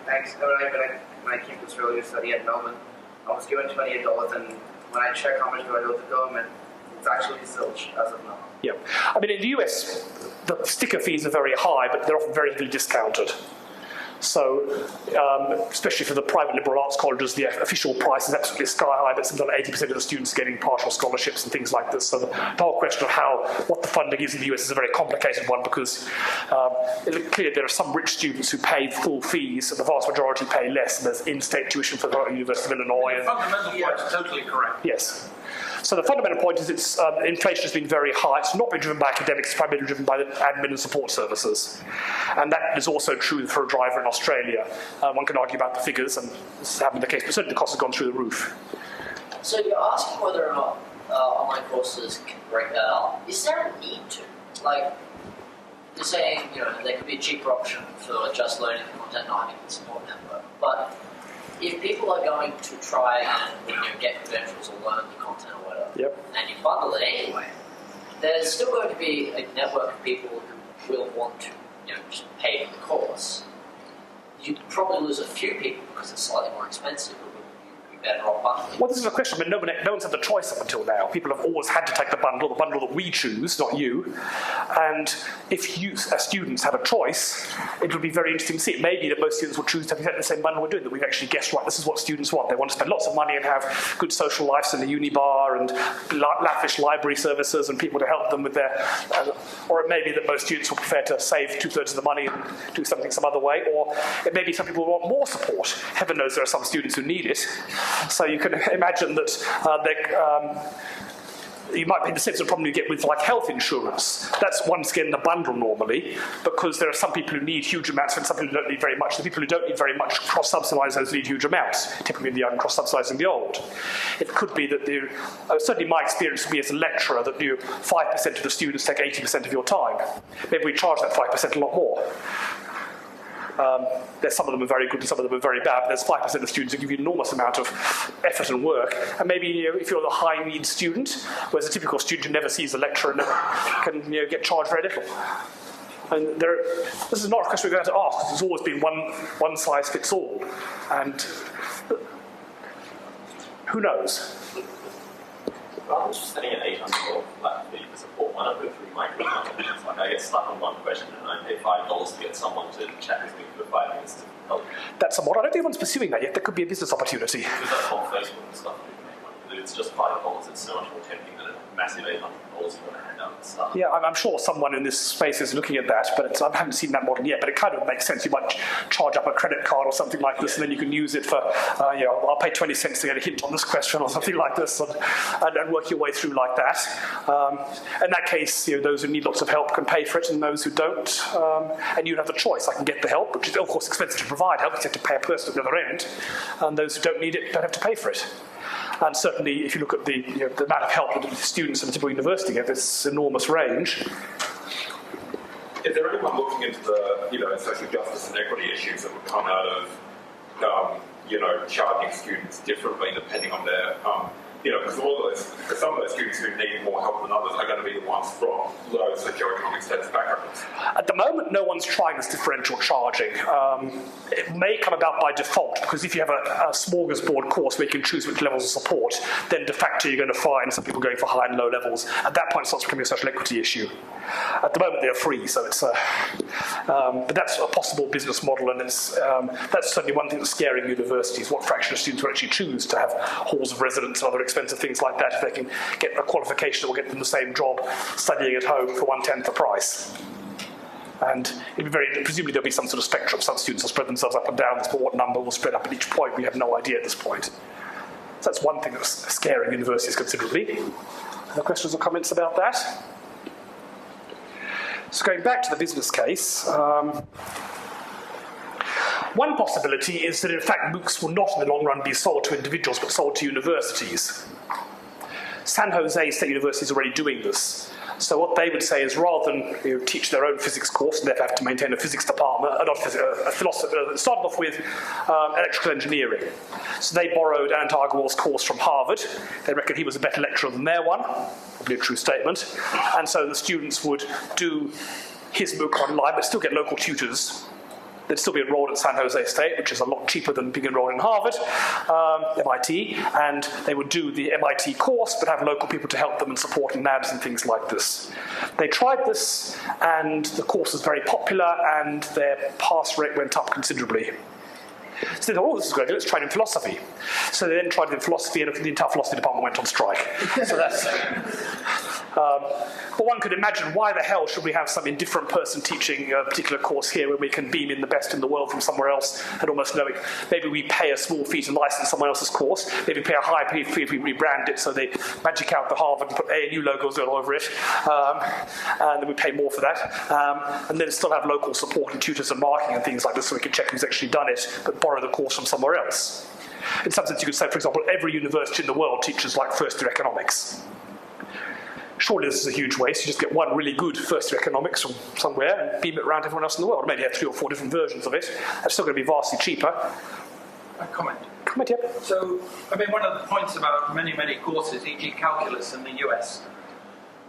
Thanks. When I came to Australia to study at Melbourne, I was given $28, and when I check how much do I owe the government, it's actually zilch as of now. Yeah. I mean, in the US, the sticker fees are very high, but they're often very heavily discounted. So, especially for the private liberal arts colleges, the official price is absolutely sky high, but something like 80% of the students are getting partial scholarships and things like this. So the whole question of what the funding is in the US is a very complicated one, because it's clear there are some rich students who pay full fees, and the vast majority pay less, and there's in-state tuition for the University of Illinois. The fundamental point is totally correct. Yes. So the fundamental point is inflation has been very high. It's not been driven by academics, it's primarily driven by the admin and support services. And that is also true for a driver in Australia. One can argue about the figures, and this has been the case, but certainly the cost has gone through the roof. So you're asking whether or not online courses can break that up. Is there a need to? Like, you're saying, there could be a cheaper option for just learning the content, not having the support network. But if people are going to try and get credentials or learn the content or whatever, and you bundle it anyway, there's still going to be a network of people who will want to just pay for the course. You'd probably lose a few people because it's slightly more expensive, but you'd be better off bundling. Well, this is a question. I mean, no one's had the choice up until now. People have always had to take the bundle that we choose, not you. And if you, as students, have a choice, it would be very interesting to see. It may be that most students will choose to take the same bundle we're doing, that we've actually guessed, right, this is what students want. They want to spend lots of money and have good social lives in the uni bar and lavish library services and people to help them with their... or it may be that most students will prefer to save 2/3 of the money and do something some other way. Or it may be some people want more support. Heaven knows there are some students who need it. So you can imagine that you might be the same sort of problem you get with health insurance. That's once again the bundle normally, because there are some people who need huge amounts and some people who don't need very much. The people who don't need very much cross-subsidise those who need huge amounts, typically the young cross-subsidising the old. It could be that certainly my experience would be as a lecturer that 5% of the students take 80% of your time. Maybe we charge that 5% a lot more. There's some of them are very good and some of them are very bad, but there's 5% of students who give you an enormous amount of effort and work. And maybe if you're the high-need student, whereas a typical student who never sees a lecturer can get charged very little. And this is not a question we're going to ask, because there's always been one size fits all. And who knows? Well, I'm just spending an $800 flat fee for support. Why not go through microcontributions? I get stuck on one question and I pay $5 to get someone to chat with me for 5 minutes to help. That's somewhat. I don't think anyone's pursuing that yet. There could be a business opportunity. Because that's on Facebook and stuff. It's just $5. It's so much more tempting than a massive $800 you want to hand out and stuff. Yeah, I'm sure someone in this space is looking at that, but I haven't seen that model yet. But it kind of makes sense. You might charge up a credit card or something like this, and then you can use it for, I'll pay 20 cents to get a hint on this question or something like this, and work your way through like that. In that case, those who need lots of help can pay for it, and those who don't, and you have the choice. I can get the help, which is of course expensive to provide help, because you have to pay a person at the other end, and those who don't need it don't have to pay for it. And certainly, if you look at the amount of help that the students at a typical university get, this enormous range. Is there anyone looking into the social justice and equity issues that would come out of charging students differently depending on their because some of those students who need more help than others are going to be the ones from low socioeconomic status backgrounds. At the moment, no one's trying this differential charging. It may come about by default, because if you have a smorgasbord course where you can choose which levels of support, then de facto you're going to find some people going for high and low levels. At that point, it starts becoming a social equity issue. At the moment, they're free, so it's but that's a possible business model, and it's that's certainly one thing that's scaring universities. What fraction of students will actually choose to have halls of residence and other expensive things like that if they can get a qualification that will get them the same job studying at home for 1/10 the price. And presumably there'll be some sort of spectrum. Some students will spread themselves up and down, but what number will spread up at each point, we have no idea at this point. So that's one thing that's scaring universities considerably. Other questions or comments about that? So going back to the business case, one possibility is that in fact MOOCs will not in the long run be sold to individuals but sold to universities. San Jose State University is already doing this. So what they would say is rather than teach their own physics course and therefore have to maintain a physics department, a philosophy, started off with electrical engineering. So they borrowed Anant Agarwal's course from Harvard. They reckon he was a better lecturer than their one, probably a true statement. And so the students would do his MOOC online, but still get local tutors. They'd still be enrolled at San Jose State, which is a lot cheaper than being enrolled in Harvard, MIT, and they would do the MIT course, but have local people to help them and support in labs and things like this. They tried this, and the course was very popular, and their pass rate went up considerably. So they thought, oh, this is great, let's try it in philosophy. So they then tried it in philosophy, and the entire philosophy department went on strike. So that's... but one could imagine, why the hell should we have some indifferent person teaching a particular course here when we can beam in the best in the world from somewhere else and almost know it? Maybe we pay a small fee to license someone else's course. Maybe pay a high fee if we rebrand it so they magic out the Harvard and put ANU logos all over it. And then we pay more for that. And then still have local support and tutors and marking and things like this so we can check who's actually done it, but borrow the course from somewhere else. In some sense, you could say, for example, every university in the world teaches like first-year economics. Surely this is a huge waste. You just get one really good first-year economics from somewhere and beam it around everyone else in the world. Maybe have 3 or 4 different versions of it. That's still going to be vastly cheaper. A comment. Comment, yeah. So, I mean, one of the points about many courses, e.g. calculus in the US,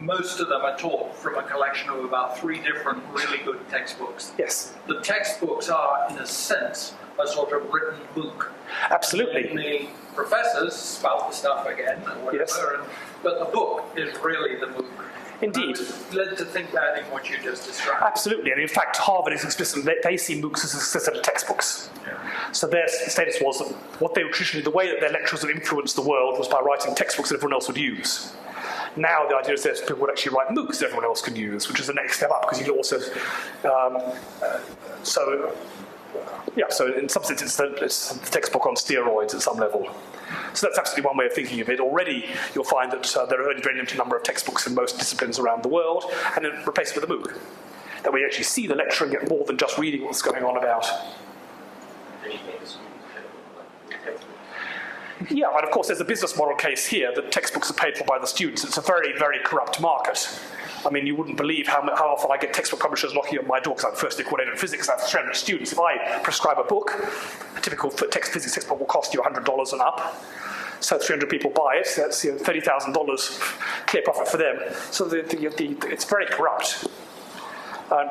most of them are taught from a collection of about 3 different really good textbooks. Yes. The textbooks are, in a sense, a sort of written book. Absolutely. And the professors spout the stuff again or whatever, Yes. but the book is really the book. Indeed. I was led to think that in what you just described. Absolutely, and in fact, Harvard is explicit. They see MOOCs as a successor to textbooks. Yeah. So their status was that what they were traditionally, the way that their lecturers would influence the world was by writing textbooks that everyone else would use. Now the idea is that people would actually write MOOCs that everyone else can use, which is the next step up, because you can also... so in some sense it's the textbook on steroids at some level. So that's absolutely one way of thinking of it. Already you'll find that there are only a very limited number of textbooks in most disciplines around the world, and then replace it with a MOOC. That way you actually see the lecture and get more than just reading what's going on about. Yeah, and of course there's a business model case here that textbooks are paid for by the students. It's a very, very corrupt market. I mean, you wouldn't believe how often I get textbook publishers knocking on my door because I'm first-year coordinator in physics. I have 300 students. If I prescribe a book, a typical physics textbook will cost you $100 and up. So 300 people buy it. So that's $30,000 clear profit for them. So it's very corrupt.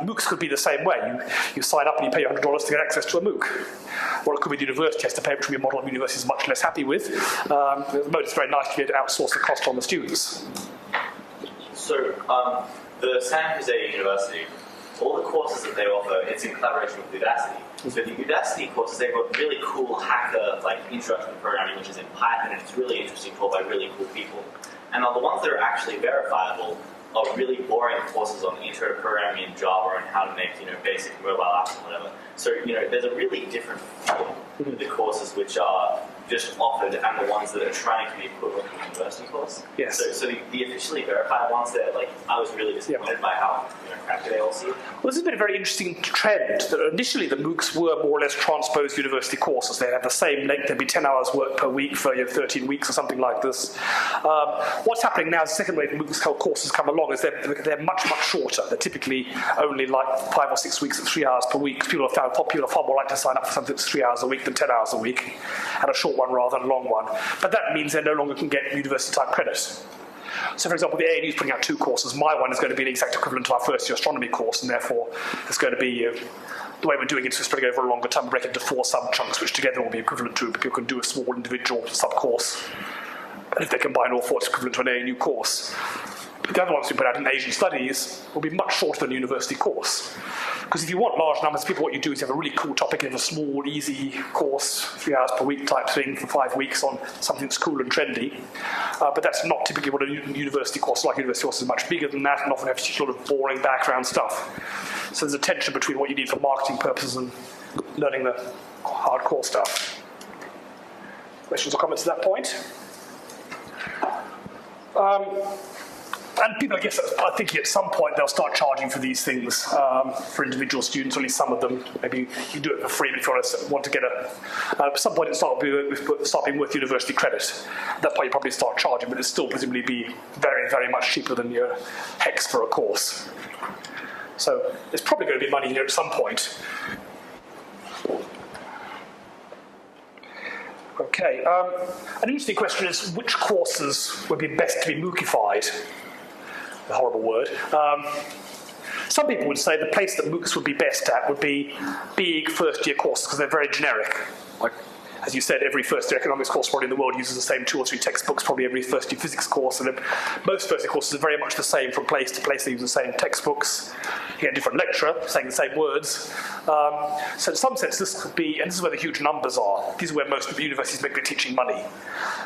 MOOCs could be the same way. You sign up and you pay $100 to get access to a MOOC. Or it could be the university has to pay, which would be a model the university is much less happy with. It's very nice to be able to outsource the cost on the students. So, the San Jose University, all the courses that they offer, it's in collaboration with Udacity. So the Udacity courses, they've got really cool hacker, like introduction to programming, which is in Python, and it's really interesting, taught by really cool people. And the ones that are actually verifiable are really boring courses on intro to programming in Java and how to make, basic mobile apps and whatever. So, there's a really different feel to the courses which are just offered and the ones that are trying to be equivalent to a university course. Yes. So the officially verified ones that, I was really disappointed by how crappy they all seem. Well, this has been a very interesting trend. That initially, the MOOCs were more or less transposed university courses. They had the same length. There'd be 10 hours work per week for 13 weeks or something like this. What's happening now is the second wave of MOOCs courses come along is they're much, much shorter. They're typically only like 5 or 6 weeks at 3 hours per week. People have found popular far more like to sign up for something that's 3 hours a week than 10 hours a week, and a short one rather than a long one. But that means they no longer can get university-type credit. So, for example, the ANU is putting out 2 courses. My one is going to be an exact equivalent to our first-year astronomy course, and therefore it's going to be, the way we're doing it is spreading over a longer time, break into 4 sub-chunks, which together will be equivalent to, people can do a small individual sub-course. And if they combine all 4, it's equivalent to an ANU course. But the other ones we put out in Asian studies will be much shorter than a university course. Because if you want large numbers of people, what you do is you have a really cool topic, you have a small, easy course, 3 hours per week type thing for 5 weeks on something that's cool and trendy. But that's not typically what a university course is like. A university course is much bigger than that and often have sort of boring background stuff. So there's a tension between what you need for marketing purposes and learning the hardcore stuff. Questions or comments at that point? And people, I guess, are thinking at some point they'll start charging for these things for individual students, or at least some of them. Maybe you can do it for free if you want to get at some point it'll start being worth university credit. At that point you probably start charging, but it'll still presumably be very, very much cheaper than your HEX for a course. So there's probably going to be money here at some point. Okay, an interesting question is which courses would be best to be MOOCified? A horrible word. Some people would say the place that MOOCs would be best at would be big first-year courses because they're very generic. Like, as you said, every first-year economics course probably in the world uses the same 2 or 3 textbooks, probably every first-year physics course, and most first-year courses are very much the same from place to place. They use the same textbooks. You get a different lecturer saying the same words. So in some sense, this could be, and this is where the huge numbers are. These are where most of the universities make their teaching money.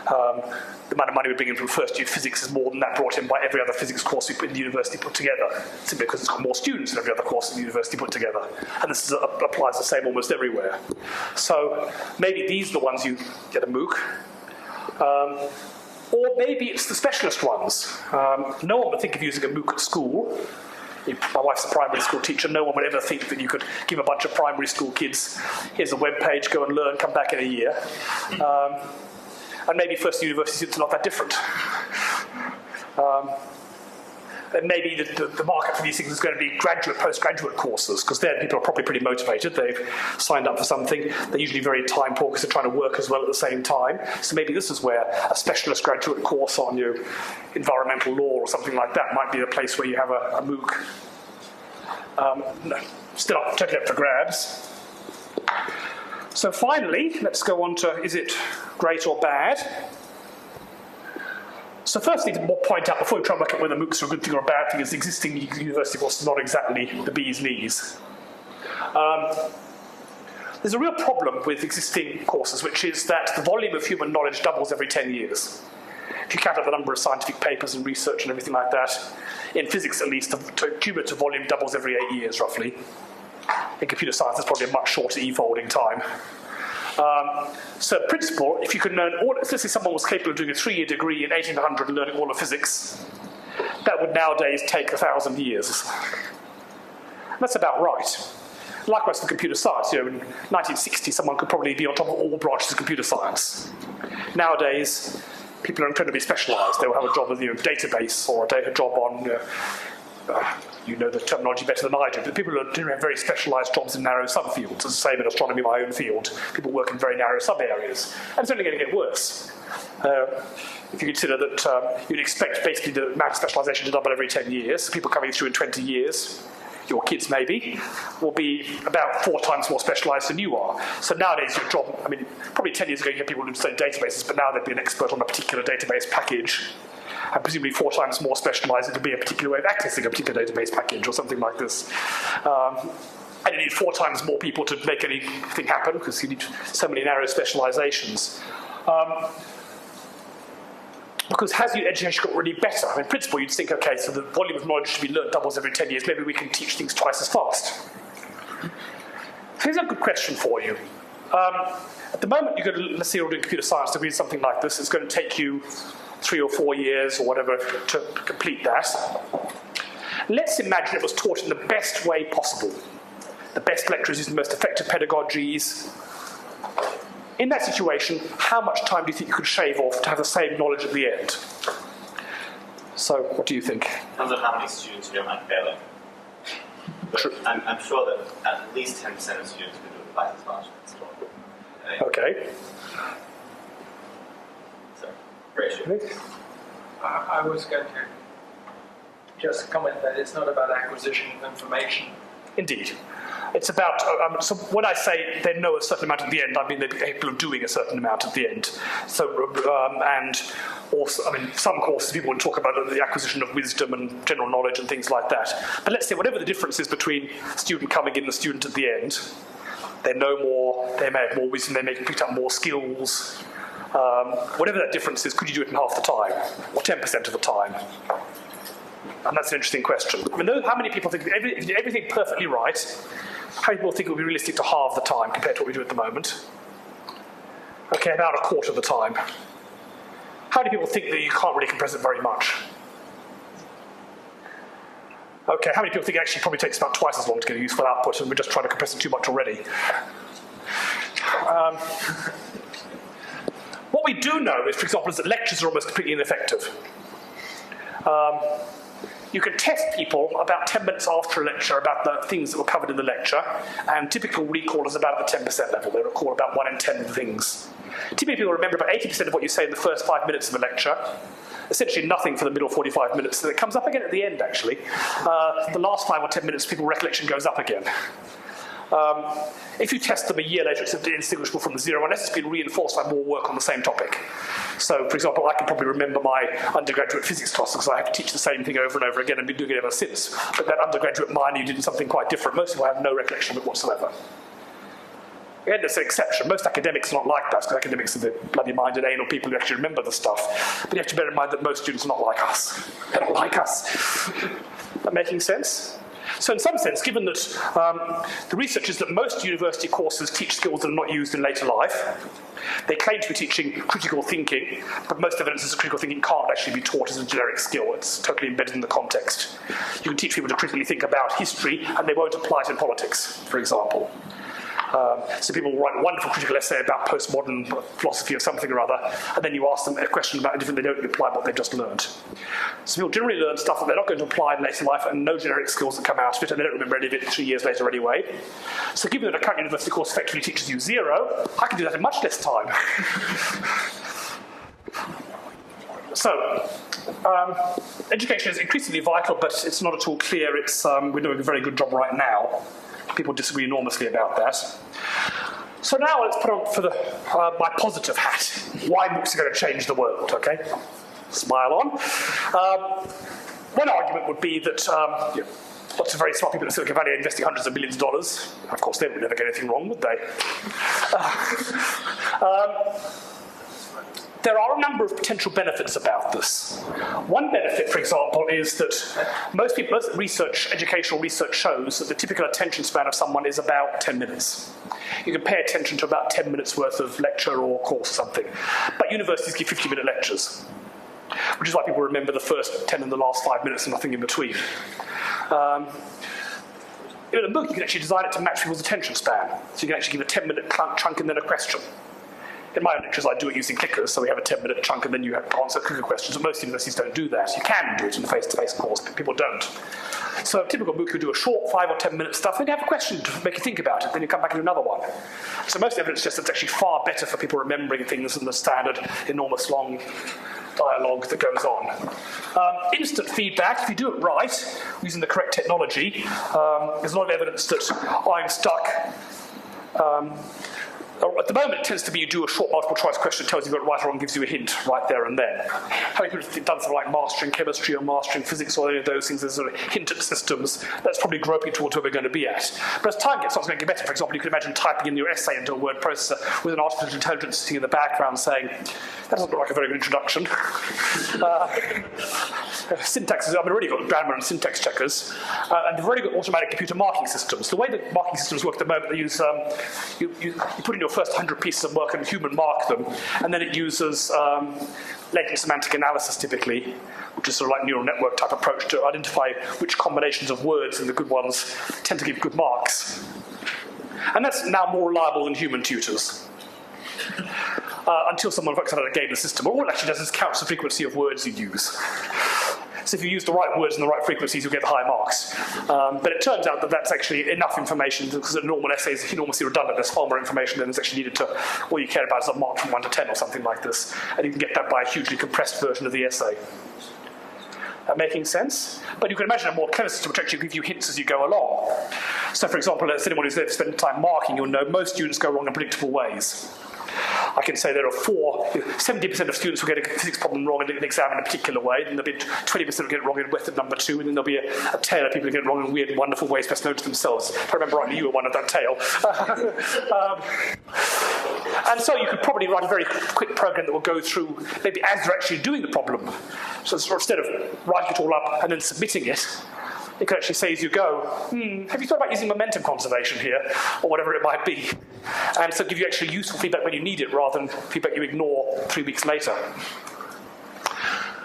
The amount of money we bring in from first-year physics is more than that brought in by every other physics course we put in the university put together, simply because it's got more students than every other course in the university put together. And this applies the same almost everywhere. So maybe these are the ones you get a MOOC. Or maybe it's the specialist ones. No one would think of using a MOOC at school. My wife's a primary school teacher. No one would ever think that you could give a bunch of primary school kids, here's a web page, go and learn, come back in a year. And maybe first university students are not that different. And maybe the market for these things is going to be graduate, postgraduate courses, because then people are probably pretty motivated. They've signed up for something. They're usually very time poor because they're trying to work as well at the same time. So maybe this is where a specialist graduate course on your environmental law or something like that might be a place where you have a MOOC. No, still totally up for grabs. So finally, let's go on to, is it great or bad? So firstly, to point out, before we try and work out whether MOOCs are a good thing or a bad thing, is the existing university course is not exactly the bee's knees. There's a real problem with existing courses, which is that the volume of human knowledge doubles every 10 years. If you count up the number of scientific papers and research and everything like that, in physics at least, the cumulative volume doubles every 8 years, roughly. In computer science, it's probably a much shorter e-folding time. So in principle, if you could learn all, if let's say someone was capable of doing a 3-year degree in 1800 and learning all of physics, that would nowadays take 1,000 years. And that's about right. Likewise for computer science, in 1960 someone could probably be on top of all branches of computer science. Nowadays, people are incredibly specialised. They will have a job with database or a job on you know the terminology better than I do, but people are doing very specialised jobs in narrow subfields. It's the same in astronomy, my own field. People work in very narrow sub-areas. And it's only going to get worse. If you consider that you'd expect basically the amount of specialisation to double every 10 years, so people coming through in 20 years, your kids maybe, will be about 4 times more specialised than you are. So nowadays your job, probably 10 years ago you had people who studied databases, but now they'd be an expert on a particular database package. And presumably 4 times more specialised, it would be a particular way of accessing a particular database package or something like this. And you need 4 times more people to make anything happen because you need so many narrow specialisations. Because has your education got really better? In principle, you'd think, okay, so the volume of knowledge to be learned doubles every 10 years. Maybe we can teach things twice as fast. Here's a good question for you. At the moment, let's say you're doing computer science degree, something like this. It's going to take you 3 or 4 years or whatever to complete that. Let's imagine it was taught in the best way possible. The best lecturers using the most effective pedagogies. In that situation, how much time do you think you could shave off to have the same knowledge at the end? So, what do you think? Depends on how many students you don't like failing. But I'm sure that at least 10% of students can do it twice as fast. Okay. So, ratio. I was going to just comment that it's not about acquisition of information. Indeed. It's about, so when I say they know a certain amount at the end, I mean they're capable of doing a certain amount at the end. So, and also, some courses people want to talk about the acquisition of wisdom and general knowledge and things like that. But let's say whatever the difference is between student coming in and the student at the end, they know more, they may have more wisdom, they may pick up more skills. Whatever that difference is, could you do it in half the time? Or 10% of the time? And that's an interesting question. How many people think, if you did everything perfectly right, how many people think it would be realistic to halve the time compared to what we do at the moment? Okay, about a quarter of the time. How many people think that you can't really compress it very much? Okay, how many people think it actually probably takes about twice as long to get a useful output and we're just trying to compress it too much already? What we do know is, for example, is that lectures are almost completely ineffective. You can test people about 10 minutes after a lecture about the things that were covered in the lecture, and typical recall is about at the 10% level. They recall about 1 in 10 things. Typically people remember about 80% of what you say in the first 5 minutes of a lecture, essentially nothing for the middle 45 minutes, and it comes up again at the end, actually. The last 5 or 10 minutes, people's recollection goes up again. If you test them a year later, it's indistinguishable from the zero, unless it's been reinforced by more work on the same topic. So, for example, I can probably remember my undergraduate physics class because I have to teach the same thing over and over again and been doing it ever since. But that undergraduate minor, you did something quite different. Most people have no recollection of it whatsoever. Again, that's an exception. Most academics are not like that, because academics are the bloody minded anal people who actually remember the stuff. But you have to bear in mind that most students are not like us. They're not like us. That making sense? So in some sense, given that the research is that most university courses teach skills that are not used in later life, they claim to be teaching critical thinking, but most evidence is that critical thinking can't actually be taught as a generic skill. It's totally embedded in the context. You can teach people to critically think about history, and they won't apply it in politics, for example. So people will write a wonderful critical essay about postmodern philosophy or something or other, and then you ask them a question about anything, they don't apply what they've just learned. So people generally learn stuff that they're not going to apply in later life, and no generic skills that come out of it, and they don't remember any of it 3 years later anyway. So given that a current university course effectively teaches you zero, I can do that in much less time. So, education is increasingly vital, but it's not at all clear we're doing a very good job right now. People disagree enormously about that. So now let's put on for my positive hat. Why MOOCs are going to change the world, okay? Smile on. One argument would be that lots of very smart people in Silicon Valley are investing hundreds of millions of dollars. Of course, they would never get anything wrong, would they? There are a number of potential benefits about this. One benefit, for example, is that most educational research shows that the typical attention span of someone is about 10 minutes. You can pay attention to about 10 minutes worth of lecture or course or something. But universities give 50-minute lectures, which is why people remember the first 10 and the last 5 minutes and nothing in between. In a MOOC, you can actually design it to match people's attention span. So you can actually give a 10-minute chunk and then a question. In my lectures, I do it using clickers, so we have a 10-minute chunk and then you have to answer clicker questions, but most universities don't do that. You can do it in a face-to-face course, but people don't. So a typical MOOC would do a short 5 or 10 minute stuff, then you have a question to make you think about it, then you come back and do another one. So most evidence suggests it's actually far better for people remembering things than the standard enormous long dialogue that goes on. Instant feedback, if you do it right, using the correct technology, there's a lot of evidence that I'm stuck. At the moment, it tends to be you do a short multiple choice question, tells you got it right or wrong, gives you a hint right there and then. How many people have done something like mastering chemistry or mastering physics or any of those things? There's sort of hint at systems. That's probably groping towards where we're going to be at. But as time gets on, it's going to get better. For example, you can imagine typing in your essay into a word processor with an artificial intelligence sitting in the background saying, that doesn't look like a very good introduction. Syntaxes, I've already got grammar and syntax checkers, and they've already got automatic computer marking systems. The way that marking systems work at the moment, they use, you put in your first 100 pieces of work and human mark them, and then it uses latent semantic analysis typically, which is sort of like neural network type approach to identify which combinations of words and the good ones tend to give good marks. And that's now more reliable than human tutors. Until someone works out how to game the system. All it actually does is counts the frequency of words you use. So if you use the right words and the right frequencies, you'll get high marks. But it turns out that that's actually enough information, because a normal essay is enormously redundant. There's far more information than is actually needed to, all you care about is a mark from 1 to 10 or something like this. And you can get that by a hugely compressed version of the essay. Making sense? But you can imagine a more clever system which actually gives you hints as you go along. So for example, as anyone who's ever spent time marking, you'll know most students go wrong in predictable ways. I can say there are 70% of students will get a physics problem wrong in an exam in a particular way, then there'll be 20% will get it wrong in method number 2, and then there'll be a tail of people who get it wrong in weird and wonderful ways best known to themselves. If I remember rightly, you were one of that tail. And so you could probably write a very quick program that will go through maybe as you're actually doing the problem. So instead of writing it all up and then submitting it, it could actually say as you go, have you thought about using momentum conservation here, or whatever it might be? And so give you actually useful feedback when you need it, rather than feedback you ignore 3 weeks later.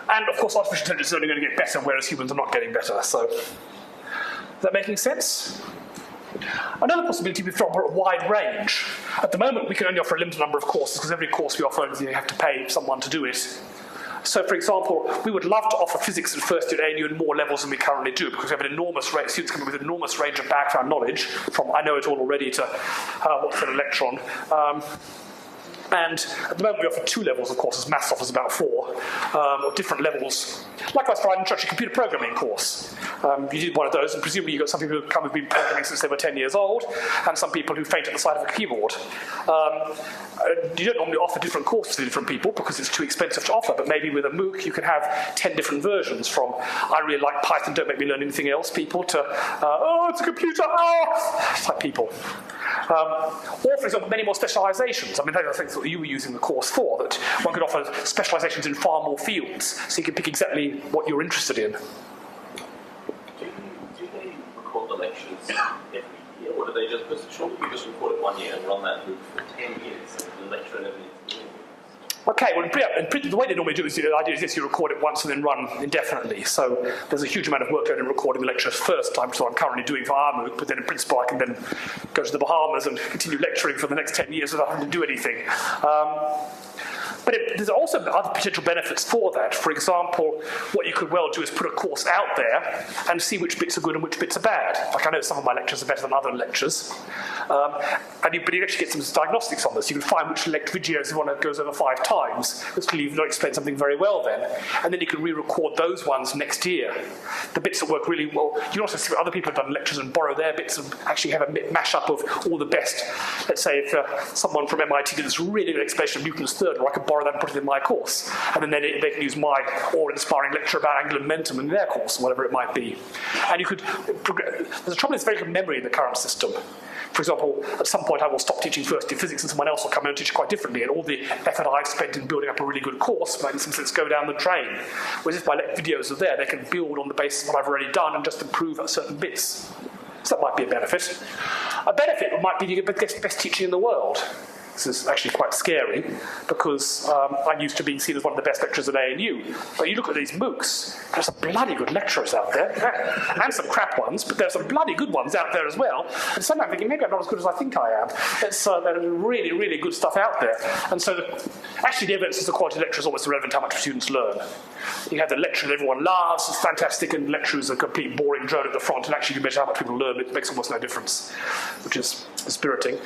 And of course, artificial intelligence is only going to get better, whereas humans are not getting better. So Is that making sense? Another possibility would be to offer a wide range. At the moment, we can only offer a limited number of courses because every course we offer, you have to pay someone to do it. So, for example, we would love to offer physics at first year at ANU in more levels than we currently do because we have an enormous range, students come with an enormous range of background knowledge, from I know it all already to what's an electron. And at the moment we offer 2 levels of courses, maths offers about 4, or different levels. Likewise for our introductory computer programming course. You did one of those, and presumably you've got some people who have been programming since they were 10 years old, and some people who faint at the sight of a keyboard. You don't normally offer different courses to different people because it's too expensive to offer, but maybe with a MOOC you can have 10 different versions, from I really like Python, don't make me learn anything else people, to oh, it's a computer, type people. Or, for example, many more specializations. I mean, those are things that you were using the course for, that one could offer specializations in far more fields, so you can pick exactly what you're interested in. Do they record the lectures every year, or do they just, because surely you just record it 1 year and run that loop for 10 years, so the lecturer never needs to do anything? Okay, well, the way they normally do it is the idea is this: you record it once and then run indefinitely. So there's a huge amount of workload in recording the lectures first time, so I'm currently doing for our MOOC, but then in principle I can then go to the Bahamas and continue lecturing for the next 10 years without having to do anything. But there's also other potential benefits for that. For example, what you could well do is put a course out there and see which bits are good and which bits are bad. Like, I know some of my lectures are better than other lectures. But you actually get some diagnostics on this. You can find which videos one goes over 5 times. Because clearly you've not explained something very well then. And then you can re-record those ones next year. The bits that work really well. You can also see what other people have done lectures and borrow their bits and actually have a mash-up of all the best. Let's say if someone from MIT did this really good explanation of Newton's third law, I could borrow that and put it in my course. And then they can use my awe-inspiring lecture about angular momentum in their course, whatever it might be. And you could there's a trouble with very good memory in the current system. For example, at some point I will stop teaching first year physics and someone else will come in and teach quite differently, and all the effort I've spent in building up a really good course might in some sense go down the drain. Whereas if my videos are there, they can build on the basis of what I've already done and just improve at certain bits. So that might be a benefit. A benefit might be you get the best teaching in the world. This is actually quite scary because I'm used to being seen as one of the best lecturers at ANU. But you look at these MOOCs, there's some bloody good lecturers out there, and some crap ones, but there's some bloody good ones out there as well. And sometimes I'm thinking, maybe I'm not as good as I think I am. There's really, really good stuff out there. And so actually the evidence is the quality of lecture is almost irrelevant how much students learn. You have the lecture that everyone loves, it's fantastic, and the lecture is a complete boring drone at the front, and actually you measure how much people learn, it makes almost no difference, which is inspiriting.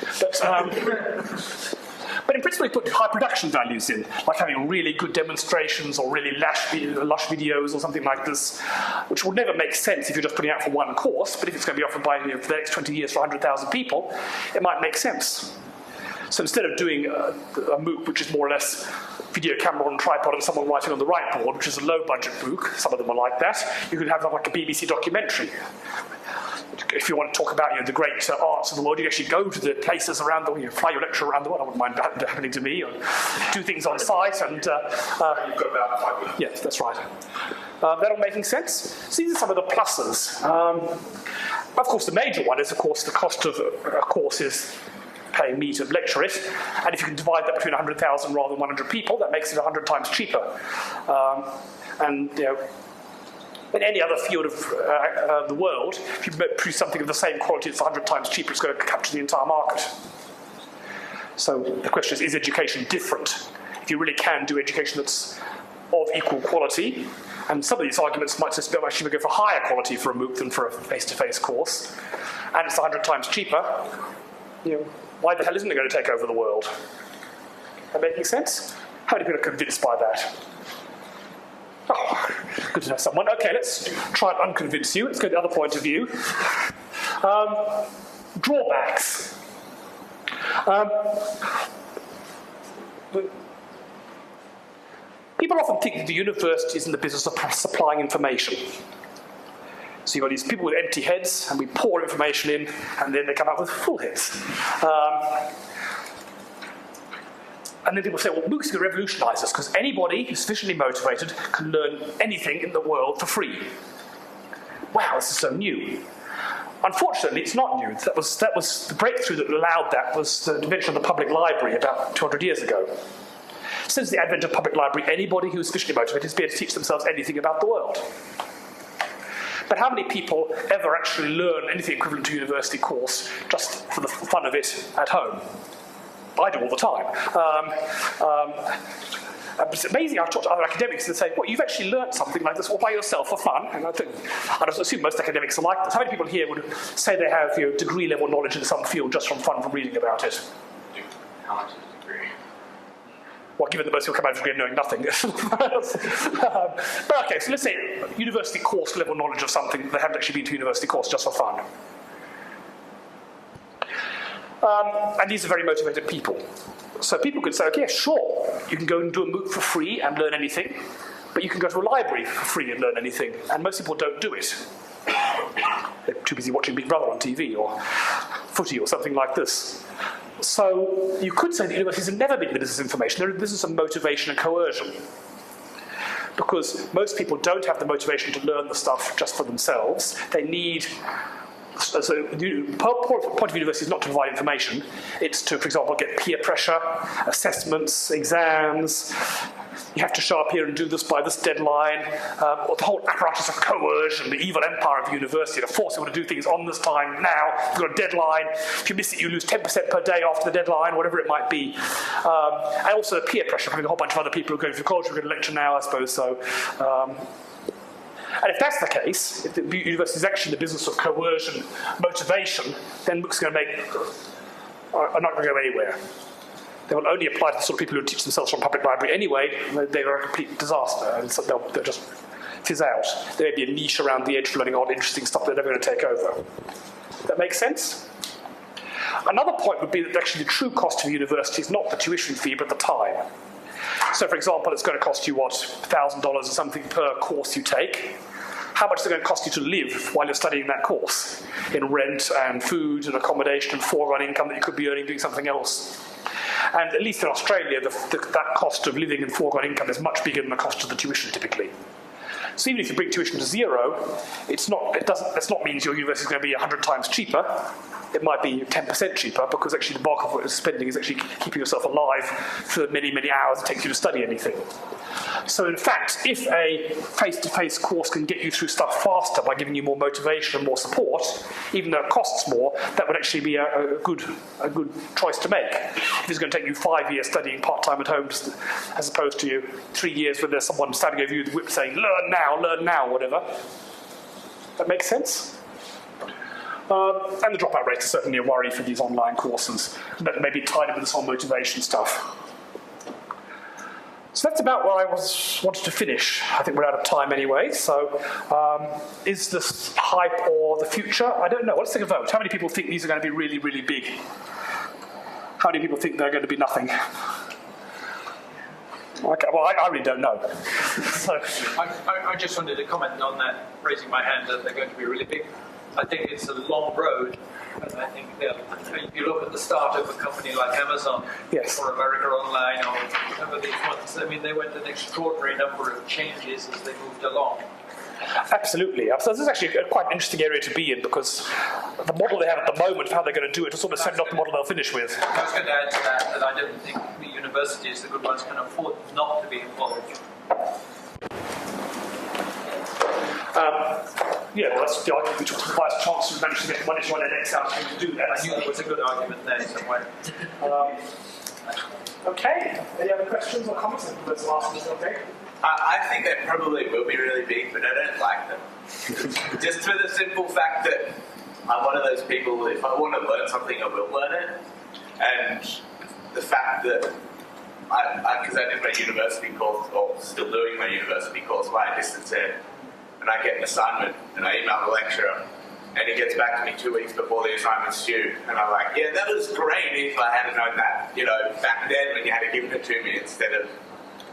But in principle, you put high production values in, like having really good demonstrations or really lush videos or something like this, which would never make sense if you're just putting out for one course, but if it's going to be offered by for the next 20 years for 100,000 people, it might make sense. So instead of doing a MOOC, which is more or less video camera on a tripod and someone writing on the right board, which is a low-budget MOOC, some of them are like that, you could have like a BBC documentary. If you want to talk about the great arts of the world, you actually go to the places around the world, fly your lecture around the world. I wouldn't mind that happening to me, or do things on site. And you've got about 5 minutes. Yes, that's right. That all making sense? So these are some of the pluses. Of course, the major one is, of course, the cost of a course is paying me to lecture it, and if you can divide that between 100,000 rather than 100 people, that makes it 100 times cheaper. In any other field of the world, if you produce something of the same quality, it's 100 times cheaper, it's going to capture the entire market. So the question is education different? If you really can do education that's of equal quality, and some of these arguments might just actually go for higher quality for a MOOC than for a face-to-face course, and it's 100 times cheaper, why the hell isn't it going to take over the world? That making sense? How many people are convinced by that? Oh, good to know someone. Okay, let's try and unconvince you. Let's go to the other point of view. Drawbacks. People often think that the university is in the business of supplying information. So you've got these people with empty heads, and we pour information in, and then they come out with full heads. And then people say, well, MOOCs can revolutionise us because anybody who's sufficiently motivated can learn anything in the world for free. Wow, this is so new. Unfortunately, it's not new. That was the breakthrough that allowed that was the invention of the public library about 200 years ago. Since the advent of public library, anybody who's sufficiently motivated has been able to teach themselves anything about the world. But how many people ever actually learn anything equivalent to a university course just for the fun of it at home? I do all the time. It's amazing. I've talked to other academics and say, well, you've actually learned something like this all by yourself for fun. And I assume most academics are like this. How many people here would say they have degree level knowledge in some field just from fun from reading about it? How much is a degree? Well, given that most people come out of a degree knowing nothing. But okay, so let's say university course level knowledge of something they haven't actually been to a university course just for fun. And these are very motivated people. So people could say, okay, sure, you can go and do a MOOC for free and learn anything, but you can go to a library for free and learn anything, and most people don't do it. They're too busy watching Big Brother on TV or footy or something like this. So you could say that universities have never been in the business of information. They're in the business of motivation and coercion. Because most people don't have the motivation to learn the stuff just for themselves. They need... So the point of university is not to provide information, it's to, for example, get peer pressure, assessments, exams. You have to show up here and do this by this deadline, or the whole apparatus of coercion, the evil empire of the university to force people to do things on this time, now. You've got a deadline. If you miss it, you lose 10% per day after the deadline, whatever it might be. And also peer pressure, having a whole bunch of other people who are going through college, who are going to lecture now, I suppose so. And if that's the case, if the university is actually in the business of coercion, motivation, then MOOCs are not going to go anywhere. They will only apply to the sort of people who teach themselves from a public library anyway. They are a complete disaster, and so they'll just fizz out. There may be a niche around the edge for learning all interesting stuff they're never going to take over. That makes sense? Another point would be that actually the true cost of university is not the tuition fee, but the time. So, for example, it's going to cost you, what, $1,000 or something per course you take. How much is it going to cost you to live while you're studying that course? In rent and food and accommodation and foregone income that you could be earning doing something else. And at least in Australia, that cost of living and foregone income is much bigger than the cost of the tuition typically. So even if you bring tuition to zero, that's not means your university is going to be 100 times cheaper. It might be 10% cheaper because actually the bulk of what you're spending is actually keeping yourself alive for many, many hours it takes you to study anything. So in fact, if a face-to-face course can get you through stuff faster by giving you more motivation and more support, even though it costs more, that would actually be a good choice to make. If it's going to take you 5 years studying part-time at home as opposed to 3 years when there's someone standing over you with a whip saying, learn now, whatever. That makes sense? And the dropout rate is certainly a worry for these online courses. That may be tied up with this whole motivation stuff. So that's about where I wanted to finish. I think we're out of time anyway. So is this hype or the future? I don't know. Let's take a vote. How many people think these are going to be really, really big? How many people think they're going to be nothing? Okay, well, I really don't know. So, I just wanted to comment on that, raising my hand, that they're going to be really big. I think it's a long road, and I think if you look at the start of a company like Amazon, yes, or America Online, or whatever these ones, I mean, they went an extraordinary number of changes as they moved along. Absolutely. So this is actually quite an interesting area to be in because the model they have at the moment of how they're going to do it is sort of certainly not the model they'll finish with. I was going to add to that I don't think the universities, the good ones, can afford not to be involved. Yeah, well, that's the argument which was the vice chancellor managed to get money to run edX out to do that. I knew there was a good argument there somewhere. Okay. Any other questions or comments? Let's ask this. Okay. I think they probably will be really big, but I don't like them. Just for the simple fact that I'm one of those people, if I want to learn something, I will learn it. And the fact that, because I did my university course, or still doing my university course via distance ed, and I get an assignment, and I email the lecturer, and he gets back to me 2 weeks before the assignment's due, and I'm like, yeah, that was great if I had known that, back then when you had to give it to me instead of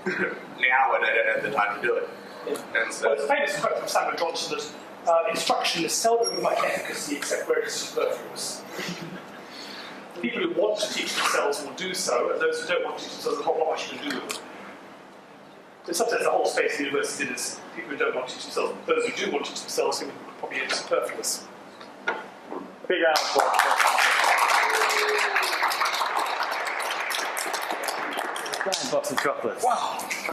now when I don't have the time to do it. Yeah. And so, well, it's a famous quote from Samuel Johnson that instruction is seldom of much efficacy except where it is superfluous. The people who want to teach themselves will do so, and those who don't want to teach themselves, there's not much you can do with them. In some sense, the whole space of the university is people who don't want to teach themselves. Those who do want to teach themselves who probably are superfluous. Big round of applause. Box of chocolates. Wow.